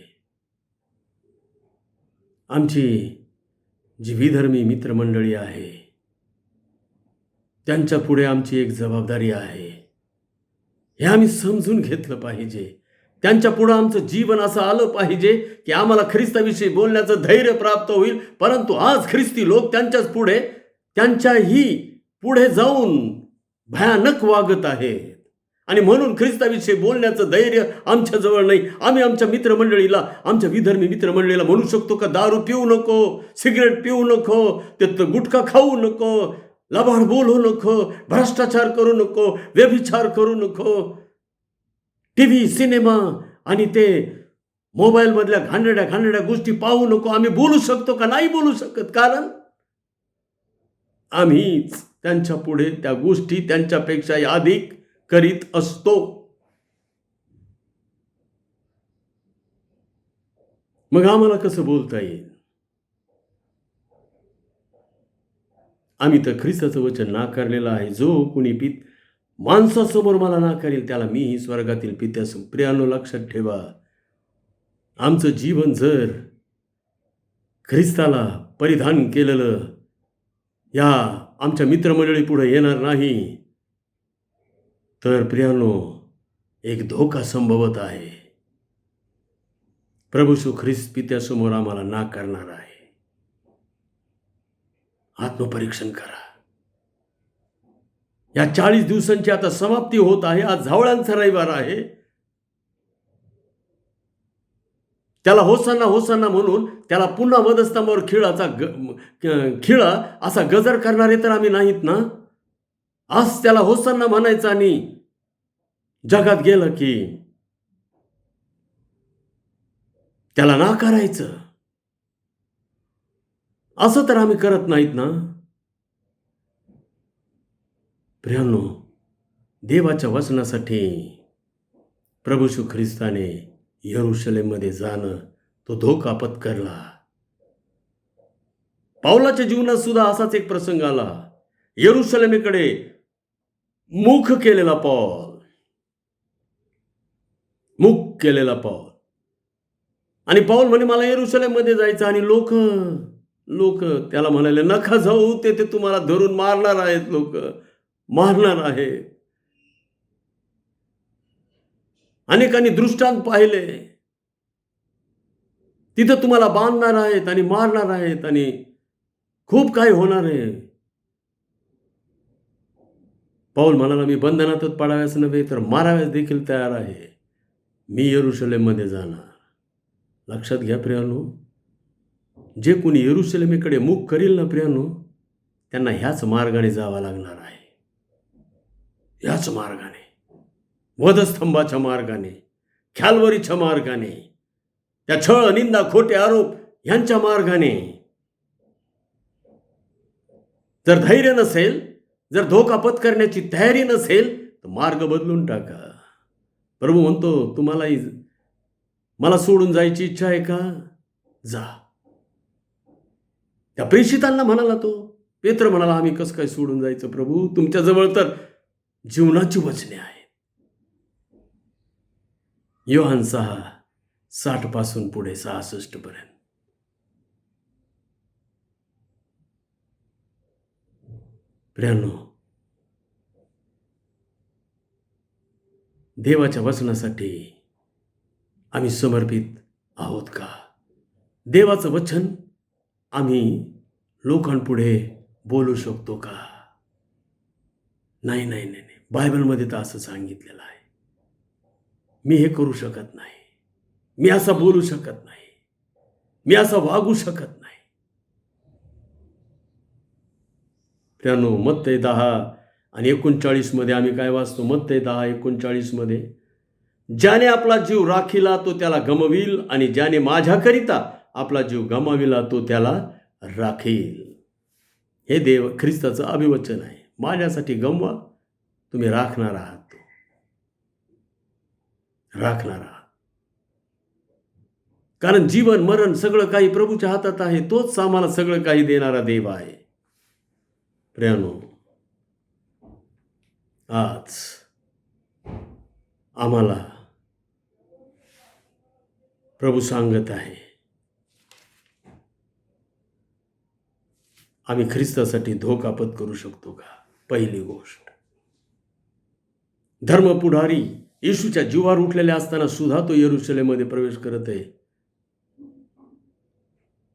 आमची जी विधर्मी मित्रमंडळी आहे त्यांच्या पुढे आमची एक जबाबदारी आहे, हे आम्ही समजून घेतलं पाहिजे. त्यांच्या पुढं आमचं जीवन असं आलं पाहिजे की आम्हाला ख्रिस्ताविषयी बोलण्याचं धैर्य प्राप्त होईल. परंतु आज ख्रिस्ती लोक त्यांच्याच पुढे, त्यांच्याही पुढे जाऊन भयानक वागत आहेत आणि म्हणून ख्रिस्ताविषयी बोलण्याचं धैर्य आमच्याजवळ नाही. आम्ही आमच्या मित्रमंडळीला, आमच्या विधर्मी मित्रमंडळीला म्हणू शकतो का दारू पिऊ नको, सिगरेट पिऊ नको, त्यातलं गुटखा खाऊ नको, लबाड बोलू नको, भ्रष्टाचार करू नको, व्यभिचार करू नको, टीव्ही, सिनेमा आणि ते मोबाईलमधल्या घाणेरड्या गोष्टी पाहू नको. आम्ही बोलू शकतो का? नाही बोलू शकत. कारण आम्हीच त्यांच्या पुढे त्या गोष्टी त्यांच्यापेक्षा अधिक करीत असतो. मग आम्हाला कसं बोलता येईल? आम्ही तर ख्रिस्ताचं वचन नाकारलेलं आहे. जो कुणी माणसासमोर मला नाकारेल त्याला मीही स्वर्गातील पित्यासमोर. प्रियानो, लक्षात ठेवा, आमचं जीवन जर ख्रिस्ताला परिधान केलेलं या आमच्या मित्रमंडळी पुढे येणार नाही तर प्रियानो, एक धोका संभवत आहे. प्रभू येशू ख्रिस्त पित्यासमोर आम्हाला नाकारणार आहे. आत्मपरीक्षण करा. या 40 दिवसांची आता समाप्ती होत आहे. आज झावळ्यांचा रविवार आहे. त्याला होसाना होसाना म्हणून त्याला पुन्हा वधस्तंभावर खिळा असा गजर करणारे तर आम्ही नाहीत ना. आज त्याला होसाना म्हणायचं आणि जगात गेलं की त्याला नाकारायचं, असं तर आम्ही करत नाहीत ना. प्रियानो, देवाच्या वचनासाठी प्रभू येशू ख्रिस्ताने यरूशलेममध्ये जाणं, तो धोका पत्करला. पाऊलाच्या जीवनात सुद्धा असाच एक प्रसंग आला. यरूशलेमेकडे मुख केलेला पाऊल आणि पाऊल म्हणे मला यरूशलेममध्ये जायचं. आणि लोक त्याला म्हणाले नका जाऊ, ते तुम्हाला धरून मारणार आहेत, लोक मारणार आहे. अनेकांनी दृष्टांत पाहिले. तिथं तुम्हाला बांधणार आहेत आणि मारणार आहेत आणि खूप काही होणार आहे. पौल म्हणाला, मी बंधनातच पडाव्यास नव्हे तर माराव्यास देखील तयार आहे. मी यरूशलेममध्ये जाणार. लक्षात घ्या प्रियानो, जे कोणी यरूशलेमेकडे मुख करील ना प्रियानो, त्यांना ह्याच मार्गाने जावं लागणार आहे. ह्याच मार्गाने, वधस्तंभाच्या मार्गाने, ख्यालवरीच्या मार्गाने, त्या छळ, निंदा, खोटे आरोप यांच्या मार्गाने. जर धैर्य नसेल, जर धोका पत्करण्याची तयारी नसेल, तर मार्ग बदलून टाका. प्रभू म्हणतो, तुम्हालाही मला सोडून जायची इच्छा आहे का? जा. त्या प्रेषितांना म्हणाला तो. पेत्र म्हणाला, आम्ही कसं काय सोडून जायचं प्रभू? तुमच्याजवळ तर जीवनाची वचने आहेत. योहान 6:60 पासून पुढे 66 पर्यंत. प्रियानो, देवाच्या वचनासाठी आम्ही समर्पित आहोत का? देवाचं वचन आम्ही लोकांपुढे बोलू शकतो का? नाही नाही नाही नाही. बायबलमध्ये तर असं सांगितलेलं आहे. मी हे करू शकत नाही, मी असं बोलू शकत नाही, मी असं वागू शकत नाही. प्रियानो, मत्तई 10:39 मध्ये आम्ही काय वाचतो? मत्तई 10:39 मध्ये, ज्याने आपला जीव राखिला तो त्याला गमविल, आणि ज्याने माझ्याकरिता आपला जीव गमाविला तो त्याला राखील. हे देव ख्रिस्ताचं अभिवचन आहे. माझ्यासाठी गमवा, तुम्ही राखणार आहात. तो राखणार आहात. कारण जीवन मरण सगळं काही प्रभूच्या हातात आहे. तोच आम्हाला सगळं काही देणारा देव आहे. प्रियानो, आज आम्हाला प्रभू सांगत आहे, आम्ही ख्रिस्तासाठी धोका पत्करू शकतो का? पहिली गोष्ट, धर्मपुढारी येशूच्या जीवावर उठलेले असताना सुद्धा तो यरूशलेममध्ये प्रवेश करत आहे.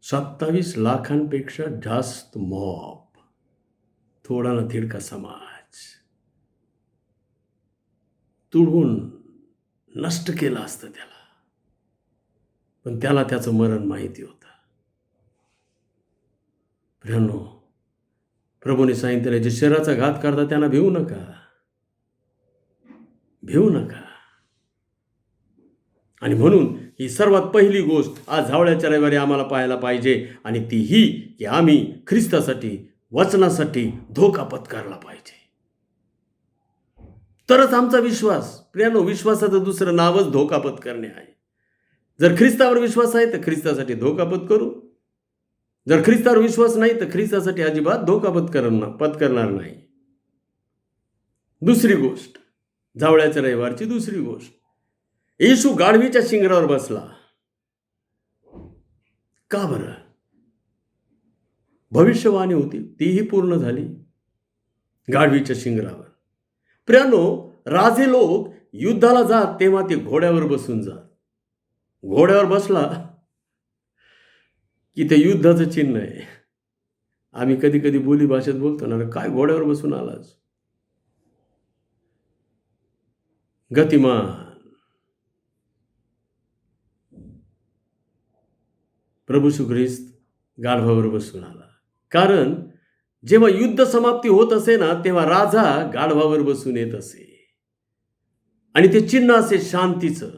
27 लाखांपेक्षा जास्त मॉब, थोडा ना थिडका समाज तुडवून नष्ट केलं असतं त्याला, पण त्याला त्याचं मरण माहिती होतं. प्रियानो, प्रभूने सांगितले, जे शरीराचा घात करतात त्यांना भिवू नका, भिवू नका. आणि म्हणून ही सर्वात पहिली गोष्ट आज झावळ्याच्या रविवारी आम्हाला पाहायला पाहिजे, आणि ती ही की आम्ही ख्रिस्तासाठी, वचनासाठी धोका पत्करला पाहिजे. तरच आमचा विश्वास, प्रियानो, विश्वासाचं दुसरं नावच धोका पत्करणे आहे. जर ख्रिस्तावर विश्वास आहे तर ख्रिस्तासाठी धोका पत्करू. जर ख्रिस्तावर विश्वास नाही तर ख्रिस्तासाठी अजिबात धोका पत्करणार नाही. दुसरी गोष्ट, झावळ्याच्या रविवारची दुसरी गोष्ट, येशू गाढवीच्या शिंगरावर बसला. का बरं? भविष्यवाणी होती, तीही पूर्ण झाली. गाढवीच्या शिंगरावर. प्रियानो, राजे लोक युद्धाला जात तेव्हा ते घोड्यावर बसून जात. घोड्यावर बसला की ते युद्धाचं चिन्ह आहे. आम्ही कधी कधी बोली भाषेत बोलतो ना, काय घोड्यावर बसून आलास? गतिमान. प्रभू येशू ख्रिस्त गाढवावर बसून आला. कारण जेव्हा युद्ध समाप्ती होत असे ना, तेव्हा राजा गाढवावर बसून येत असे, आणि ते चिन्ह असे शांतीचं.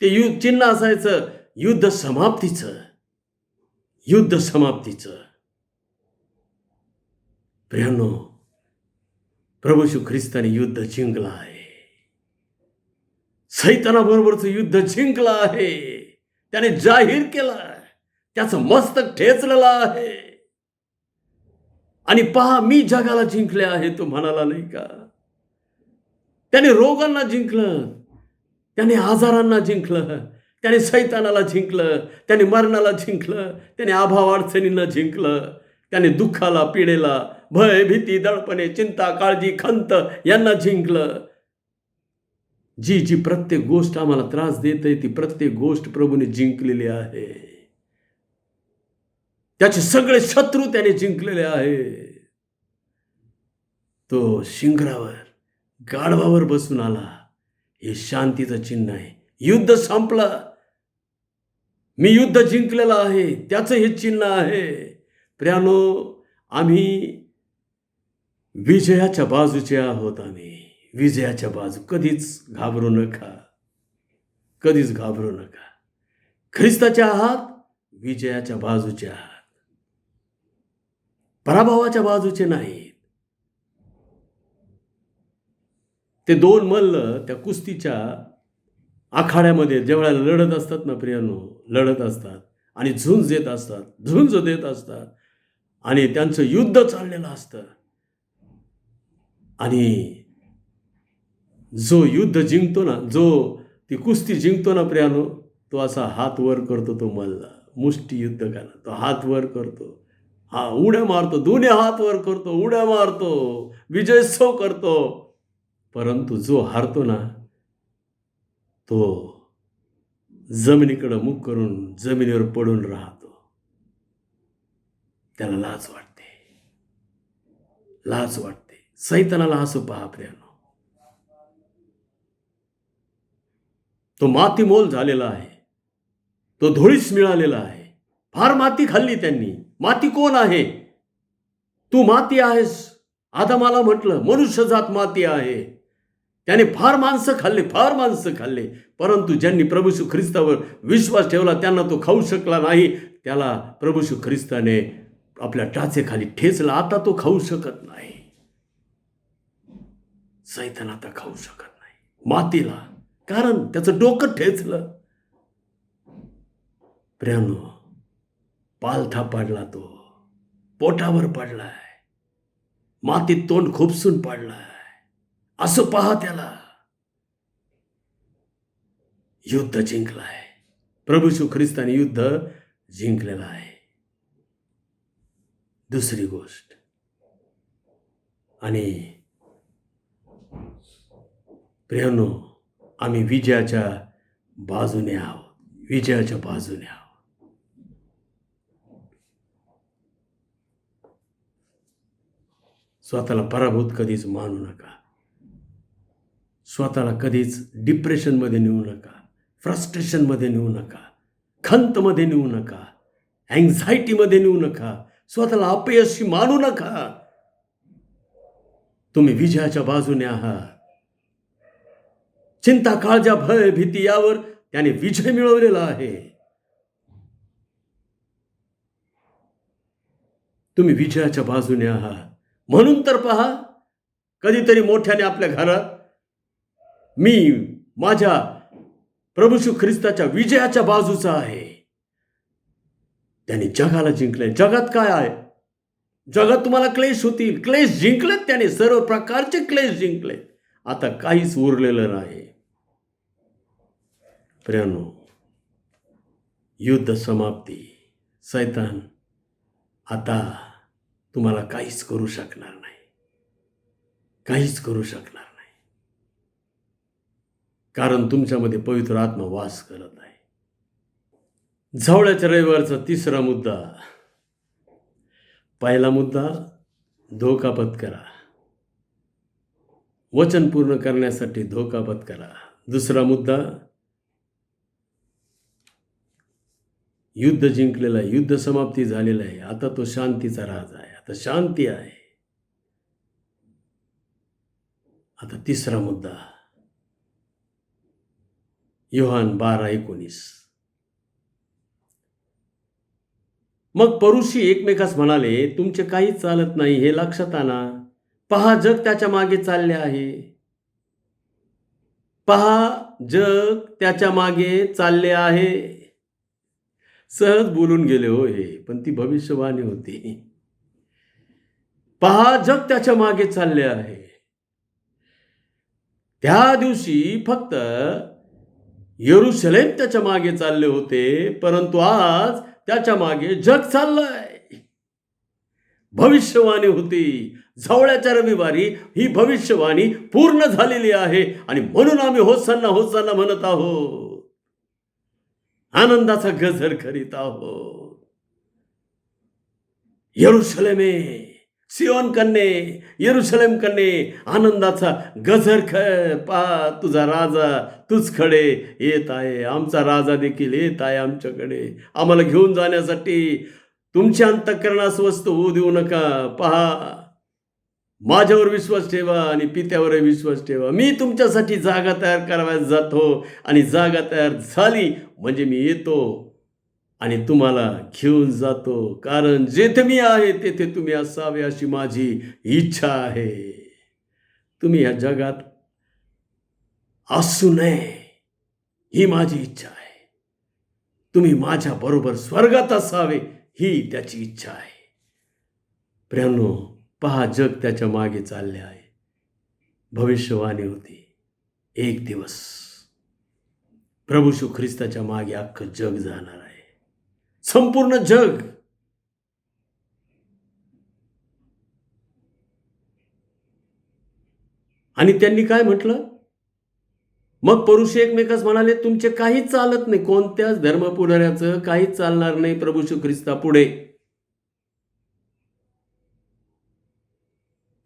ते चिन्ह असायचं युद्ध समाप्तीचं. युद्ध समाप्तीचं. प्रियानो, प्रभू येशू ख्रिस्ताने युद्ध जिंकलं आहे. सैतानाबरोबरचं युद्ध जिंकलं आहे. त्याने जाहीर केलं, त्याचं मस्तक ठेचलेलं आहे. आणि पहा, मी जगाला जिंकले आहे, तो म्हणाला नाही का? त्याने रोगांना जिंकलं, त्याने आजारांना जिंकलं, त्याने सैतानाला जिंकलं, त्याने मरणाला जिंकलं, त्याने अभाव अडचणींना जिंकलं, त्याने दुःखाला, पीडेला, भय, भीती, दडपणे, चिंता, काळजी, खंत यांना जिंकलं. जी जी प्रत्येक गोष्ट आम्हाला त्रास देते ती प्रत्येक गोष्ट प्रभूने जिंकलेली आहे. त्याचे सगळे शत्रू त्याने जिंकलेले आहे. तो शिंगरावर गाढवावर बसून आला. हे शांतीचं चिन्ह आहे. युद्ध संपलं. मी युद्ध जिंकलेलं आहे. त्याचं हे चिन्ह आहे. प्रियानो, आम्ही विजयाच्या बाजूचे आहोत. आम्ही विजयाच्या बाजू. कधीच घाबरू नका. कधीच घाबरू नका. ख्रिस्ताचे आहात, विजयाच्या बाजूचे आहात, पराभवाच्या बाजूचे नाहीत. ते दोन मल्ल त्या कुस्तीच्या आखाड्यामध्ये जेव्हा लढत असतात ना प्रियानो, लढत असतात आणि झुंज देत असतात आणि त्यांचं युद्ध चाललेलं असतं. आणि जो युद्ध जिंकतो ना, जो ती कुस्ती जिंकतो ना प्रियानो, तो असा हात वर करतो. तो मल्ल मुष्टी युद्ध करा, तो हात वर करतो, हा उड्या मारतो, दोन्ही हात वर करतो, उड्या मारतो, विजयोत्सव करतो. परंतु जो हारतो ना, तो जमिनीकडे मुख करून जमिनीवर पडून राहतो. त्याला लाज वाटते, लाज वाटते. सैतानाला असं पहा प्रियानो, तो मातीमोल झालेला आहे, तो धुळीस मिळालेला आहे. फार माती खाल्ली त्यांनी. माती कोण आहे? तू माती आहेस. आदमाला म्हटलं मनुष्यजात माती आहे. त्याने फार माणसं खाल्ले, परंतु ज्यांनी प्रभू येशू ख्रिस्तावर विश्वास ठेवला त्यांना तो खाऊ शकला नाही. त्याला प्रभू येशू ख्रिस्ताने आपल्या टाचेखाली ठेचला. आता तो खाऊ शकत नाही. सैतान आता खाऊ शकत नाही मातीला, कारण त्याचं डोकं ठेचलं. प्रियानो, पालथा पडला, तो पोटावर पडलाय, मातीत तोंड खुपसून पडलाय. असं पहा त्याला. युद्ध जिंकलाय. प्रभू येशू ख्रिस्ताने युद्ध जिंकलेलं आहे. दुसरी गोष्ट, आणि प्रियानो, आम्ही विजयाच्या बाजूने आहोत. विजयाच्या बाजूने आहोत. स्वतःला पराभूत कधीच मानू नका. स्वतःला कधीच डिप्रेशनमध्ये नेऊ नका, फ्रस्ट्रेशनमध्ये नेऊ नका, खंतमध्ये नेऊ नका, अँझायटीमध्ये नेऊ नका, स्वतःला अपयशी मानू नका. तुम्ही विजयाच्या बाजूने आहात. चिंता, काळजा, भय, भीती यावर त्याने विजय मिळवलेला आहे. तुम्ही विजयाच्या बाजूने आहात. म्हणून तर पहा, कधीतरी मोठ्याने आपल्या घरात, मी माझ्या प्रभू येशू ख्रिस्ताच्या विजयाच्या बाजूचा आहे. त्याने जगाला जिंकलंय. जगात काय आहे? जगात तुम्हाला क्लेश होतील. क्लेश जिंकलेत त्याने, सर्व प्रकारचे क्लेश जिंकलेत. आता काहीच उरलेलं नाही. प्रियानो, युद्ध समाप्ती. सैतान आता तुम्हाला काहीच करू शकणार नाही. काहीच करू शकणार नाही. कारण तुमच्यामध्ये पवित्र आत्मा वास करत आहे. झवळ्याच्या रविवारचा तिसरा मुद्दा. पहिला मुद्दा, धोका पत्करा. वचन पूर्ण करण्यासाठी धोका पत्करा. दुसरा मुद्दा, युद्ध जिंकलेलं आहे, युद्ध समाप्ती झालेलं आहे. आता तो शांतीचा राज आहे. आता शांती आहे. आता तिसरा मुद्दा, योहान 12:19. मग परुषी एकमेकास म्हणाले, तुमचे काही चालत नाही हे लक्षात आणा. पहा, जग त्याच्या मागे चालले आहे. पहा, जग त्याच्या मागे चालले आहे. सहज बोलून गेले हो हे, पण ती भविष्यवाणी होती. पहा, जग त्याच्या मागे चालले आहे. त्या दिवशी फक्त यरूशलेम त्याच्या मागे चालले होते, परंतु आज त्याच्या मागे जग चाललंय. भविष्यवाणी होती. जवळच्या रविवारी ही भविष्यवाणी पूर्ण झालेली आहे आणि म्हणून आम्ही होसांना होसांना म्हणत आहोत, आनंदाचा गजर करीत आहोत. यरुशलेमे, सियोन कन्ये, यरुशलेम कन्ये, आनंदाचा गजर कर. पहा, तुझा राजा तुझकडे येत आहे. आमचा राजा देखील येत आहे आमच्याकडे आम्हाला घेऊन जाण्यासाठी. तुमच्या अंतःकरणास अस्वस्थ होऊ देऊ नका. पहा, माझ्यावर विश्वास ठेवा आणि पित्यावर विश्वास ठेवा. मी तुमच्यासाठी जागा तयार करायला जातो आणि जागा तयार झाली म्हणजे मी येतो आणि तुम्हाला घेऊन जातो. कारण जेथे मी आहे तेथे तुम्ही असावे अशी माझी इच्छा आहे. तुम्ही या जगात असू नये ही माझी इच्छा आहे. तुम्ही माझ्या बरोबर स्वर्गात असावे ही त्याची इच्छा आहे. प्रियांनो, पहा, जग त्याच्या मागे चालले आहे. भविष्यवाणी होती, एक दिवस प्रभू येशू ख्रिस्ताच्या मागे अख्खं जग जाणार आहे. संपूर्ण जग. आणि त्यांनी काय म्हटलं? मग पुरुष एकमेकास म्हणाले, तुमचे काहीच चालत नाही. कोणत्याच धर्मपुढाऱ्याचं काहीच चालणार नाही प्रभू येशू ख्रिस्ता पुढे.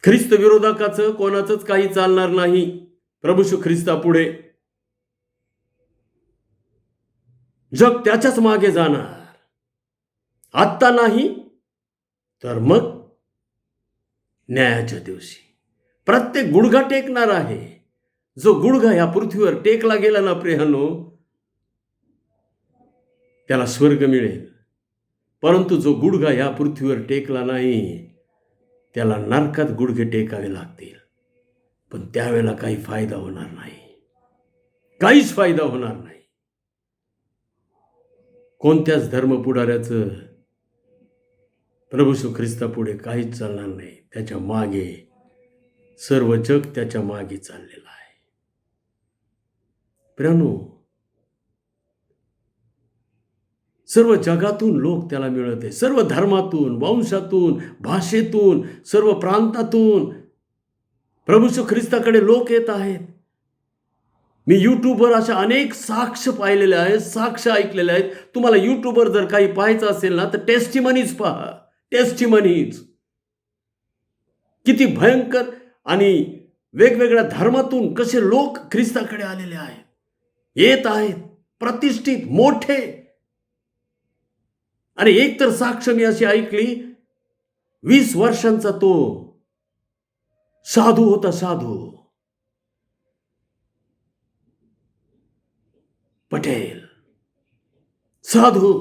ख्रिस्त विरोधकाचं कोणाचंच काही चालणार नाही प्रभू येशू ख्रिस्ता पुढे. जग त्याच्याच मागे जाणार. आत्ता नाही तर मग न्यायाच्या दिवशी प्रत्येक गुडघा टेकणार आहे. जो गुडघा या पृथ्वीवर टेकला गेला ना प्रियांनो, त्याला स्वर्ग मिळेल. परंतु जो गुडघा या पृथ्वीवर टेकला नाही त्याला नरकात गुडघे टेकावे लागतील. पण त्यावेळेला काही फायदा होणार नाही. काहीच फायदा होणार नाही. कोणत्याच धर्मपुढाऱ्याचं प्रभू येशू ख्रिस्तापुढे काहीच चालणार नाही. त्याच्या मागे सर्व जग त्याच्या मागे चाललेलं आहे. प्रियांनो, सर्व जगातून लोक त्याला मिळत आहे. सर्व धर्मातून, वंशातून, भाषेतून, सर्व प्रांतातून प्रभू येशू ख्रिस्ताकडे लोक येत आहेत. मी यूट्यूबवर अशा अनेक साक्ष पाहिलेले आहेत, साक्ष ऐकलेले आहेत. तुम्हाला यूट्यूबवर जर काही पाहायचं असेल ना तर टेस्टिमनीज पहा. टेस्टिमनीज किती भयंकर आणि वेगवेगळ्या धर्मातून कसे लोक ख्रिस्ताकडे आलेले आहेत, येत आहेत, प्रतिष्ठित, मोठे. आणि एक तर साक्ष मी अशी ऐकली, 20 वर्षांचा तो साधू होता. साधू पटेल, साधू.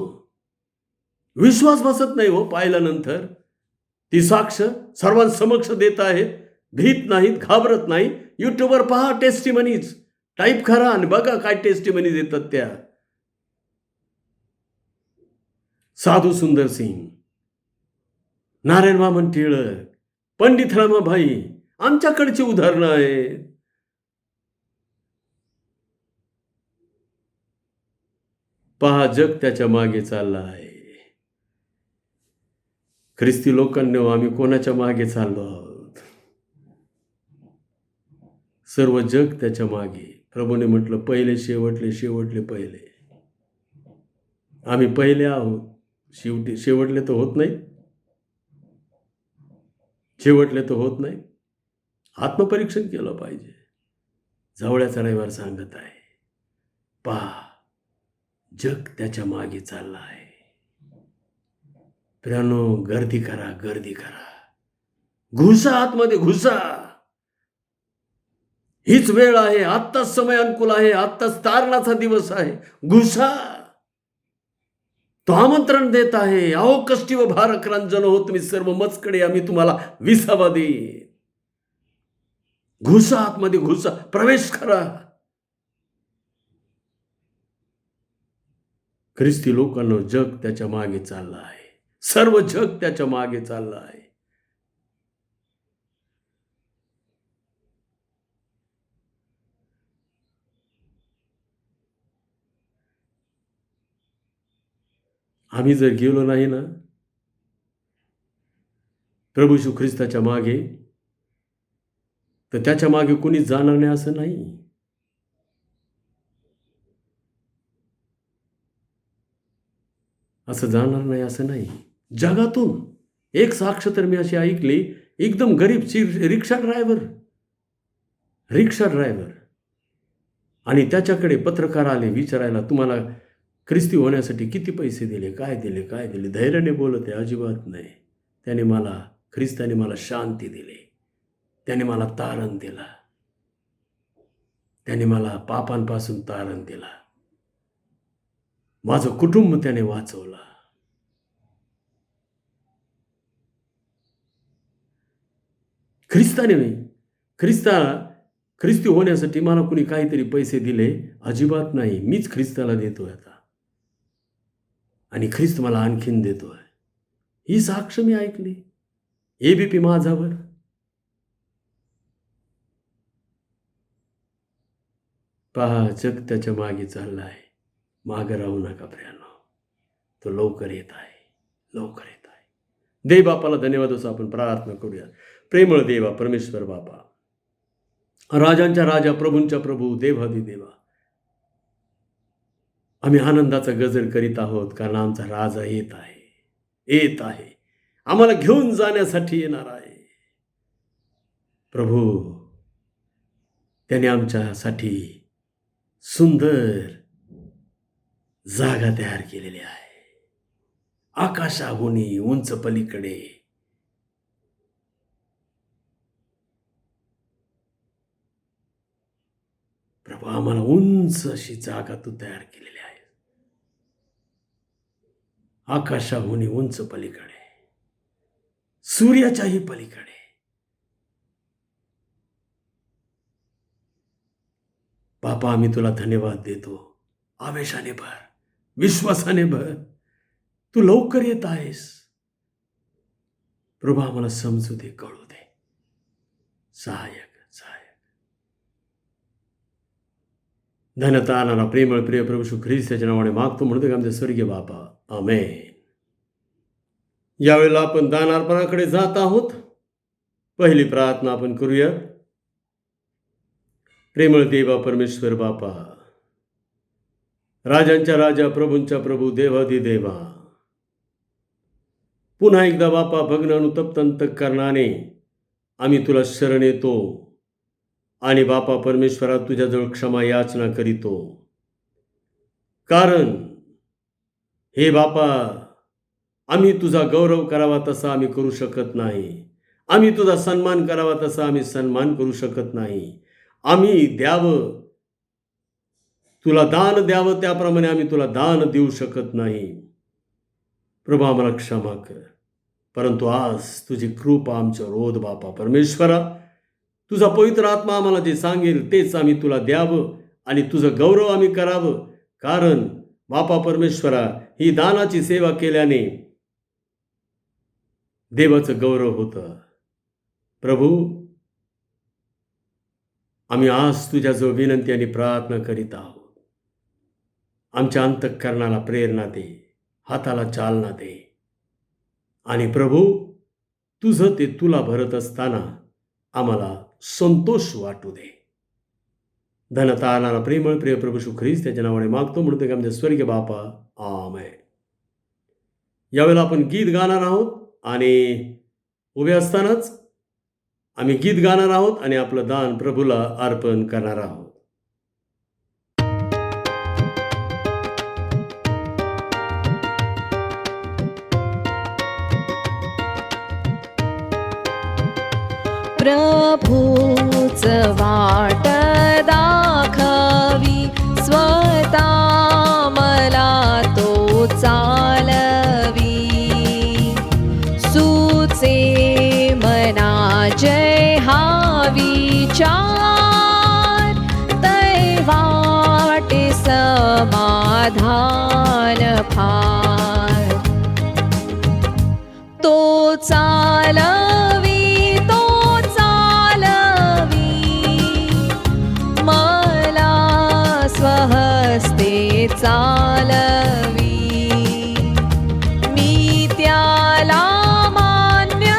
विश्वास बसत नाही हो पाहिल्यानंतर. ती साक्ष सर्वांसमक्ष देत आहेत. भीत नाहीत, घाबरत नाही. युट्यूबवर पहा, टेस्टिमनीज टाईप करा आणि बघा काय टेस्टिमनीज येतात त्या. साधू सुंदर सिंग, नारायण वामन टिळक, पंडित रमाबाई आमच्याकडची उदाहरणं आहेत. पहा, जग त्याच्या मागे चाललं आहे. ख्रिस्ती लोकांनी आम्ही कोणाच्या मागे चाललो आहोत? सर्व जग त्याच्या मागे. प्रभूने म्हटलं, पहिले शेवटले, शेवटले पहिले. आम्ही पहिले आहोत. शेवटले तर होत नाही. शेवटले तर होत नाही. आत्मपरीक्षण केलं पाहिजे. जवळचा रविवार सांगत आहे, पहा, जग त्याच्या मागे चाललं आहे. प्रियांनो, गर्दी करा, गर्दी करा. घुसा आतमध्ये, घुसा. हीच वेळ आहे. आत्ताच समय अनुकूल आहे. आत्ताच तारणाचा दिवस आहे. घुसा. तो आमंत्रण देत आहे, अहो कष्टी व भारक्रांत हो तुम्ही सर्व मजकडे, आम्ही तुम्हाला विसावा देईन. घुसा आतमध्ये, घुसा, प्रवेश करा. ख्रिस्ती लोकांना जग त्याच्या मागे चाललं आहे. सर्व जग त्याच्या मागे चाललं आहे. आम्ही जर गेलो नाही ना प्रभू येशू ख्रिस्ताच्या मागे, तर त्याच्या मागे कोणीच जाणार नाही असं नाही. असं जाणार नाही असं नाही. जगातून एक साक्ष तर मी अशी ऐकली, एकदम गरीब रिक्षा ड्रायव्हर आणि त्याच्याकडे पत्रकार आले विचारायला, तुम्हाला ख्रिस्ती होण्यासाठी किती पैसे दिले, काय दिले. धैर्याने बोलत आहे, अजिबात नाही. ख्रिस्ताने मला शांती दिली, त्याने मला तारण दिला, त्याने मला पापांपासून तारण दिला, माझं कुटुंब त्याने वाचवलं. ख्रिस्ती होण्यासाठी मला कुणी काहीतरी पैसे दिले, अजिबात नाही. मीच ख्रिस्ताला देतोय आता आणि ख्रिस्त मला आणखीन देतोय. ही साक्ष मी ऐकली ABP माझावर. पहा, जग त्याच्या मागे चाललाय. मागं राहू नका प्रियानो, तो लवकर येत आहे. देव बापाला धन्यवाद असो. आपण प्रार्थना करूया. प्रेमळ देवा, परमेश्वर बापा, राजांच्या राजा, प्रभूंच्या प्रभू, देवादिदेवा, आम्ही आनंदाचा गजर करीत आहोत, कारण आमचा राजा येत आहे, आम्हाला घेऊन जाण्यासाठी येणार आहे. प्रभू, त्याने आमच्यासाठी सुंदर जागा तयार केलेली आहे, आकाशाहुनी उंच पलीकडे. प्रभू, आम्हाला उंच अशी जागा तू तयार केलेली आहे, आकाशाहुनी उंच पलीकडे, सूर्याच्याही पलीकडे. बापा, आम्ही तुला धन्यवाद देतो. आवेशाने भर, विश्वासाने भर. तू लवकर येत आहेस. प्रभू, आम्हाला समजू दे, कळू दे. सहाय्यक धन्यता आणणारा प्रेमळ प्रिय प्रभू येशू ख्रिस्ताच्या नावाने मागतो, म्हणतो की आमचे स्वर्गीय बापा, आमेन. यावेळेला आपण दान अर्पणाकडे जात आहोत. पहिली प्रार्थना आपण करूया. प्रेमळ देवा, परमेश्वर बापा, राजांच्या राजा, प्रभूंच्या प्रभू, देवादिदेवा, पुन्हा एकदा बापा, भग्न अनुतप्त अंतःकरणाने आम्ही तुला शरण येतो आणि बापा परमेश्वरा, तुझ्याजवळ क्षमा याचना करीतो. कारण हे बापा, आम्ही तुझा गौरव करावा तसा आम्ही करू शकत नाही, आम्ही तुझा सन्मान करावा तसा आम्ही सन्मान करू शकत नाही. आम्ही द्यावं, तुला दान द्यावं त्याप्रमाणे आम्ही तुला दान देऊ शकत नाही. प्रभू, आम्हाला क्षमा कर. परंतु आज तुझी कृपा आमच्यावर ओध बापा परमेश्वरा. तुझा पवित्र आत्मा आम्हाला जे सांगेल तेच आम्ही तुला द्यावं आणि तुझं गौरव आम्ही करावं. कारण बापा परमेश्वरा, ही दानाची सेवा केल्याने देवाचं गौरव होतं. प्रभू, आम्ही आज तुझ्याजवळ विनंती आणि प्रार्थना करीत आहोत. आमच्या अंतःकरणाला प्रेरणा दे, हाताला चालना दे आणि प्रभू, तुझं ते तुला भरत असताना आम्हाला संतोष वाटू दे. धन्यता आणणारा प्रेमळ प्रिय प्रभू येशू ख्रिस्त त्याच्या नावाने मागतो, म्हणतो की आमच्या स्वर्गीय बापा, आमेन. यावेळेला आपण गीत गाणार आहोत आणि उभे असतानाच आम्ही गीत गाणार आहोत आणि आपलं दान प्रभूला अर्पण करणार आहोत. प्रभूच वाट दाखवी, स्वतः मला तो चालवी. सुचे मना जय हा विचार, तै वाटे समाधान फार. तो चालवी, स्वहस्ते चालवी. मी त्याला मान्य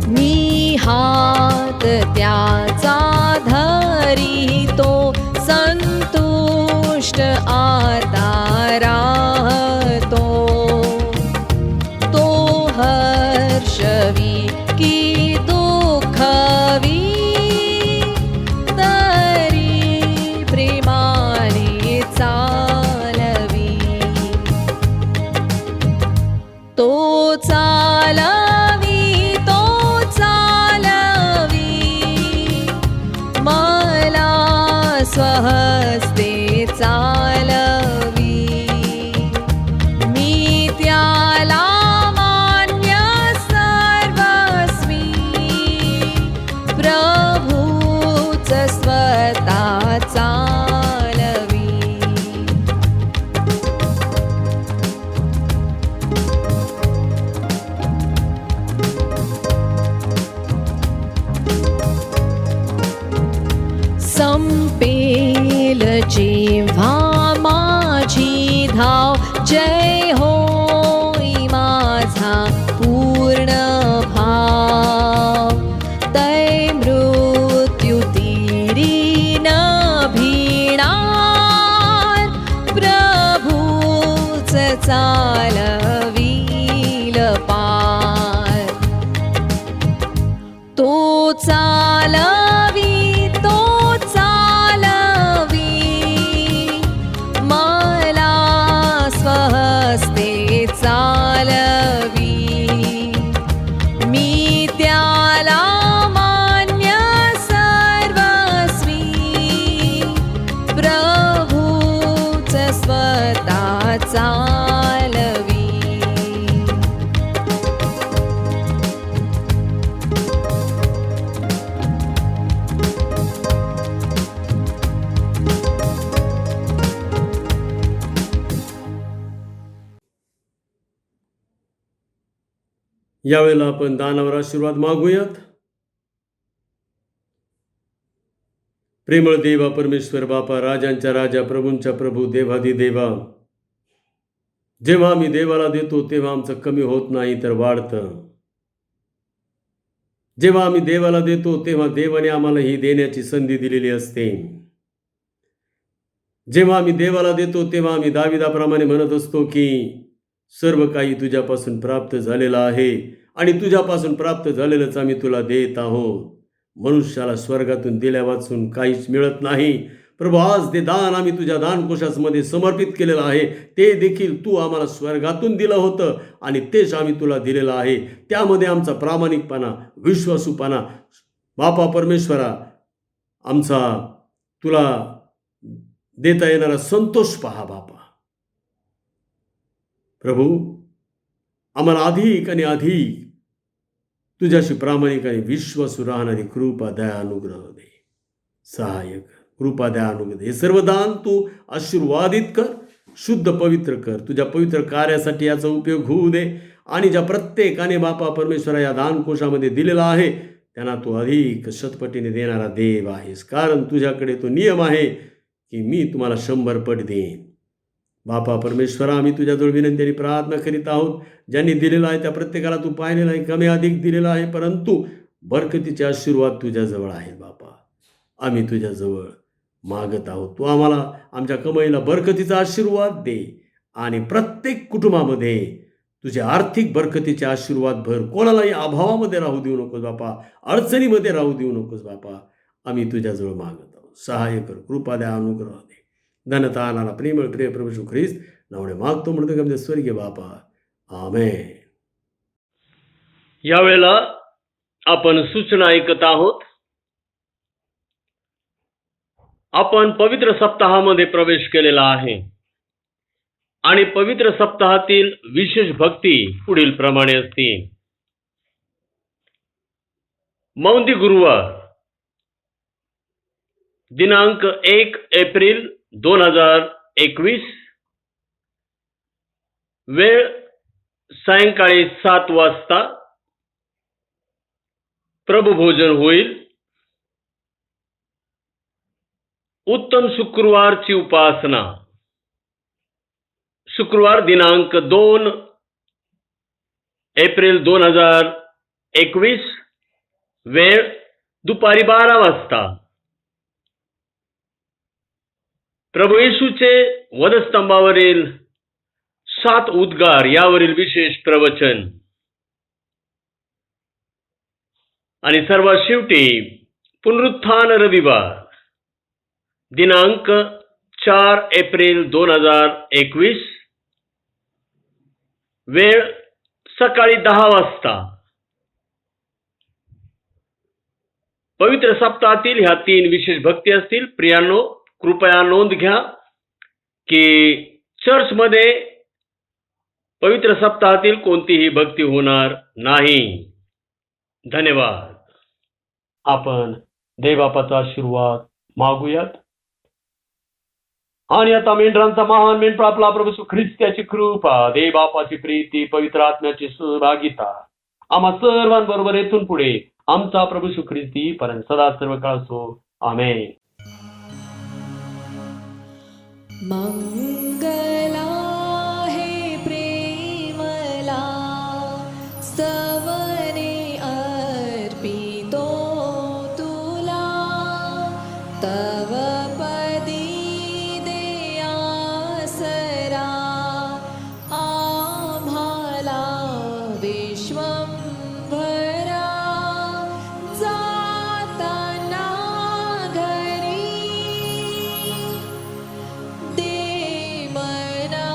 मी हात त्याचा धरितो, संतुष्ट आता राहतो. तो हर्षवी की दुःखवी, तरी प्रेमाने चालवी. तो चालवी, तो चालवी, मला स्वहस्ते चालवी. मी त्याला मान्य सर्वस्वी, प्रभूच स्वतः चालवी. संपेल जेव्हा माझी धाव, जय होई माझा पूर्ण भाव. तै मृत्यू तीरी न भिणार, प्रभूच चालवील पार. तो चालवी, तो चालवी, मला स्वहस्ते चालवी. मी त्याला मान्य सर्वस्वी, प्रभूच स्वतः चालवी. यावेळेला आपण दानावर आशीर्वाद मागूयात. प्रेमळ देवा परमेश्वर बापा, राजांच्या राजा, प्रभूंच्या प्रभू, देवादी देवा, जेव्हा आम्ही देवाला देतो तेव्हा आमचं कमी होत नाही तर वाढतं. जेव्हा आम्ही देवाला देतो तेव्हा देवाने आम्हाला ही देण्याची संधी दिलेली असते. जेव्हा आम्ही देवाला देतो तेव्हा आम्ही दाविदाप्रमाणे म्हणत असतो की सर्व काही तुझ्यापासून प्राप्त झालेलं आहे आणि तुझ्यापासून प्राप्त झालेलंच आम्ही तुला देत आहोत. मनुष्याला स्वर्गातून दिल्या वाचून काहीच मिळत नाही. प्रभू, आज ते दान आम्ही तुझ्या दानकोशामध्ये समर्पित केलेलं आहे. ते देखील तू आम्हाला स्वर्गातून दिलं होतं आणि तेच आम्ही तुला दिलेलं आहे. त्यामध्ये आमचा प्रामाणिकपणा, विश्वासूपणा, बापा परमेश्वरा, आमचा तुला देता येणारा संतोष पहा बापा. प्रभू, आम्हाला अधिक आणि अधिक तुझ्याशी प्रामाणिक आणि विश्वासू राहणारी कृपा, दया, अनुग्रह दे. सहाय्यक कृपा, दया, अनुग्रह दे. हे सर्व दान तू आशीर्वादित कर, शुद्ध पवित्र कर. तुझ्या पवित्र कार्यासाठी याचा उपयोग होऊ दे. आणि ज्या प्रत्येकाने बापा परमेश्वरा या दानकोशामध्ये दिलेला आहे त्यांना तू अधिक शतपटीने देणारा देव आहेस. कारण तुझ्याकडे तो नियम आहे की मी तुम्हाला 100 पट देईन. बापा परमेश्वरा, आम्ही तुझ्याजवळ विनंती आणि प्रार्थना करीत आहोत. ज्यांनी दिलेला आहे त्या प्रत्येकाला तू पाहिलेला आहे, कमी अधिक दिलेला आहे, परंतु बरकतीचे आशीर्वाद तुझ्याजवळ आहेत. बापा, आम्ही तुझ्याजवळ मागत आहोत. तू आम्हाला आमच्या कमाईला बरकतीचा आशीर्वाद दे आणि प्रत्येक कुटुंबामध्ये तुझे आर्थिक बरकतीचे आशीर्वाद भर. कोणालाही अभावामध्ये राहू देऊ नकोस बापा, अडचणीमध्ये राहू देऊ नकोस बापा. आम्ही तुझ्याजवळ मागत आहोत. सहाय्य कर, कृपा द्या, अनुग्रह दे. धनता आणाला प्रेमळ प्रिय प्रभू येशू ख्रिस्त नावाने मागतो म्हणतो की स्वर्गीय बापा, आमेन. यावेळेला आपण सूचना ऐकत आहोत. आपण पवित्र सप्ताहामध्ये प्रवेश केलेला आहे आणि पवित्र सप्ताहातील विशेष भक्ती पुढील प्रमाणे असतील. मौंदी गुरुवार दिनांक 1 एप्रिल 2021, वेळ सायंकाळी 7 वाजता. प्रभुभोजन होईल. उत्तम शुक्रवारची उपासना. शुक्रवार दिनांक 2 एप्रिल 2021. वेळ दुपारी 12 वाजता. प्रभू येशूचे वधस्तंभावरील 7 उद्गार यावरील विशेष प्रवचन. आणि सर्वात शेवटी पुनरुत्थान रविवार दिनांक 4 एप्रिल 2021. वेळ सकाळी 10 वाजता. पवित्र सप्ताहातील ह्या 3 विशेष भक्ती असतील. प्रियांनो, कृपया नोंद घ्या की चर्चमध्ये पवित्र सप्ताहातील कोणतीही भक्ती होणार नाही. धन्यवाद. आपण देवबापाचा आशीर्वाद मागूयात. आणि आता मेंढरांचा महान मेंढपाळ आपला प्रभू येशू ख्रिस्ताची कृपा, देवबापाची प्रीती, पवित्र आत्म्याची सहभागिता आम्हा सर्वांबरोबर येथून पुढे आमचा प्रभू येशू ख्रिस्ती पर्यंत सदा सर्व काळ असो. आमेन. मंगला हे प्रेमला स्तवने अर्पितो तुला तव पदी दे आसरा आम्हाला विश्वंभरा जाताना घरी दे मना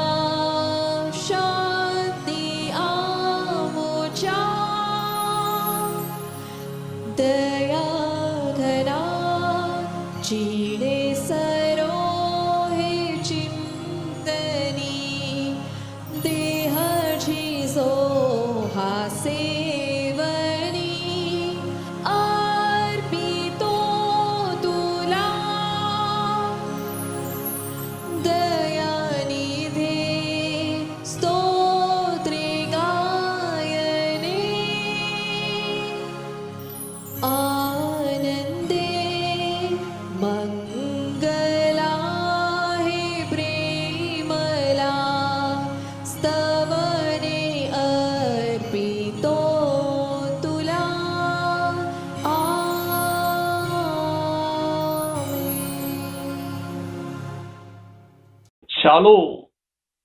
शांती आमुच्या दया घना चिडे सरो हे चिंतनी देहाची जो हा सेवनी अर्पितो तुला दयानिधे स्तोत्रे गायने आनंदे मंगला हे प्रेमला स्तवने अर्पितो तुला. शालोम.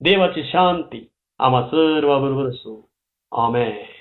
देवाची शांती आम्हा सर्वांबरोबर असो. आमेन.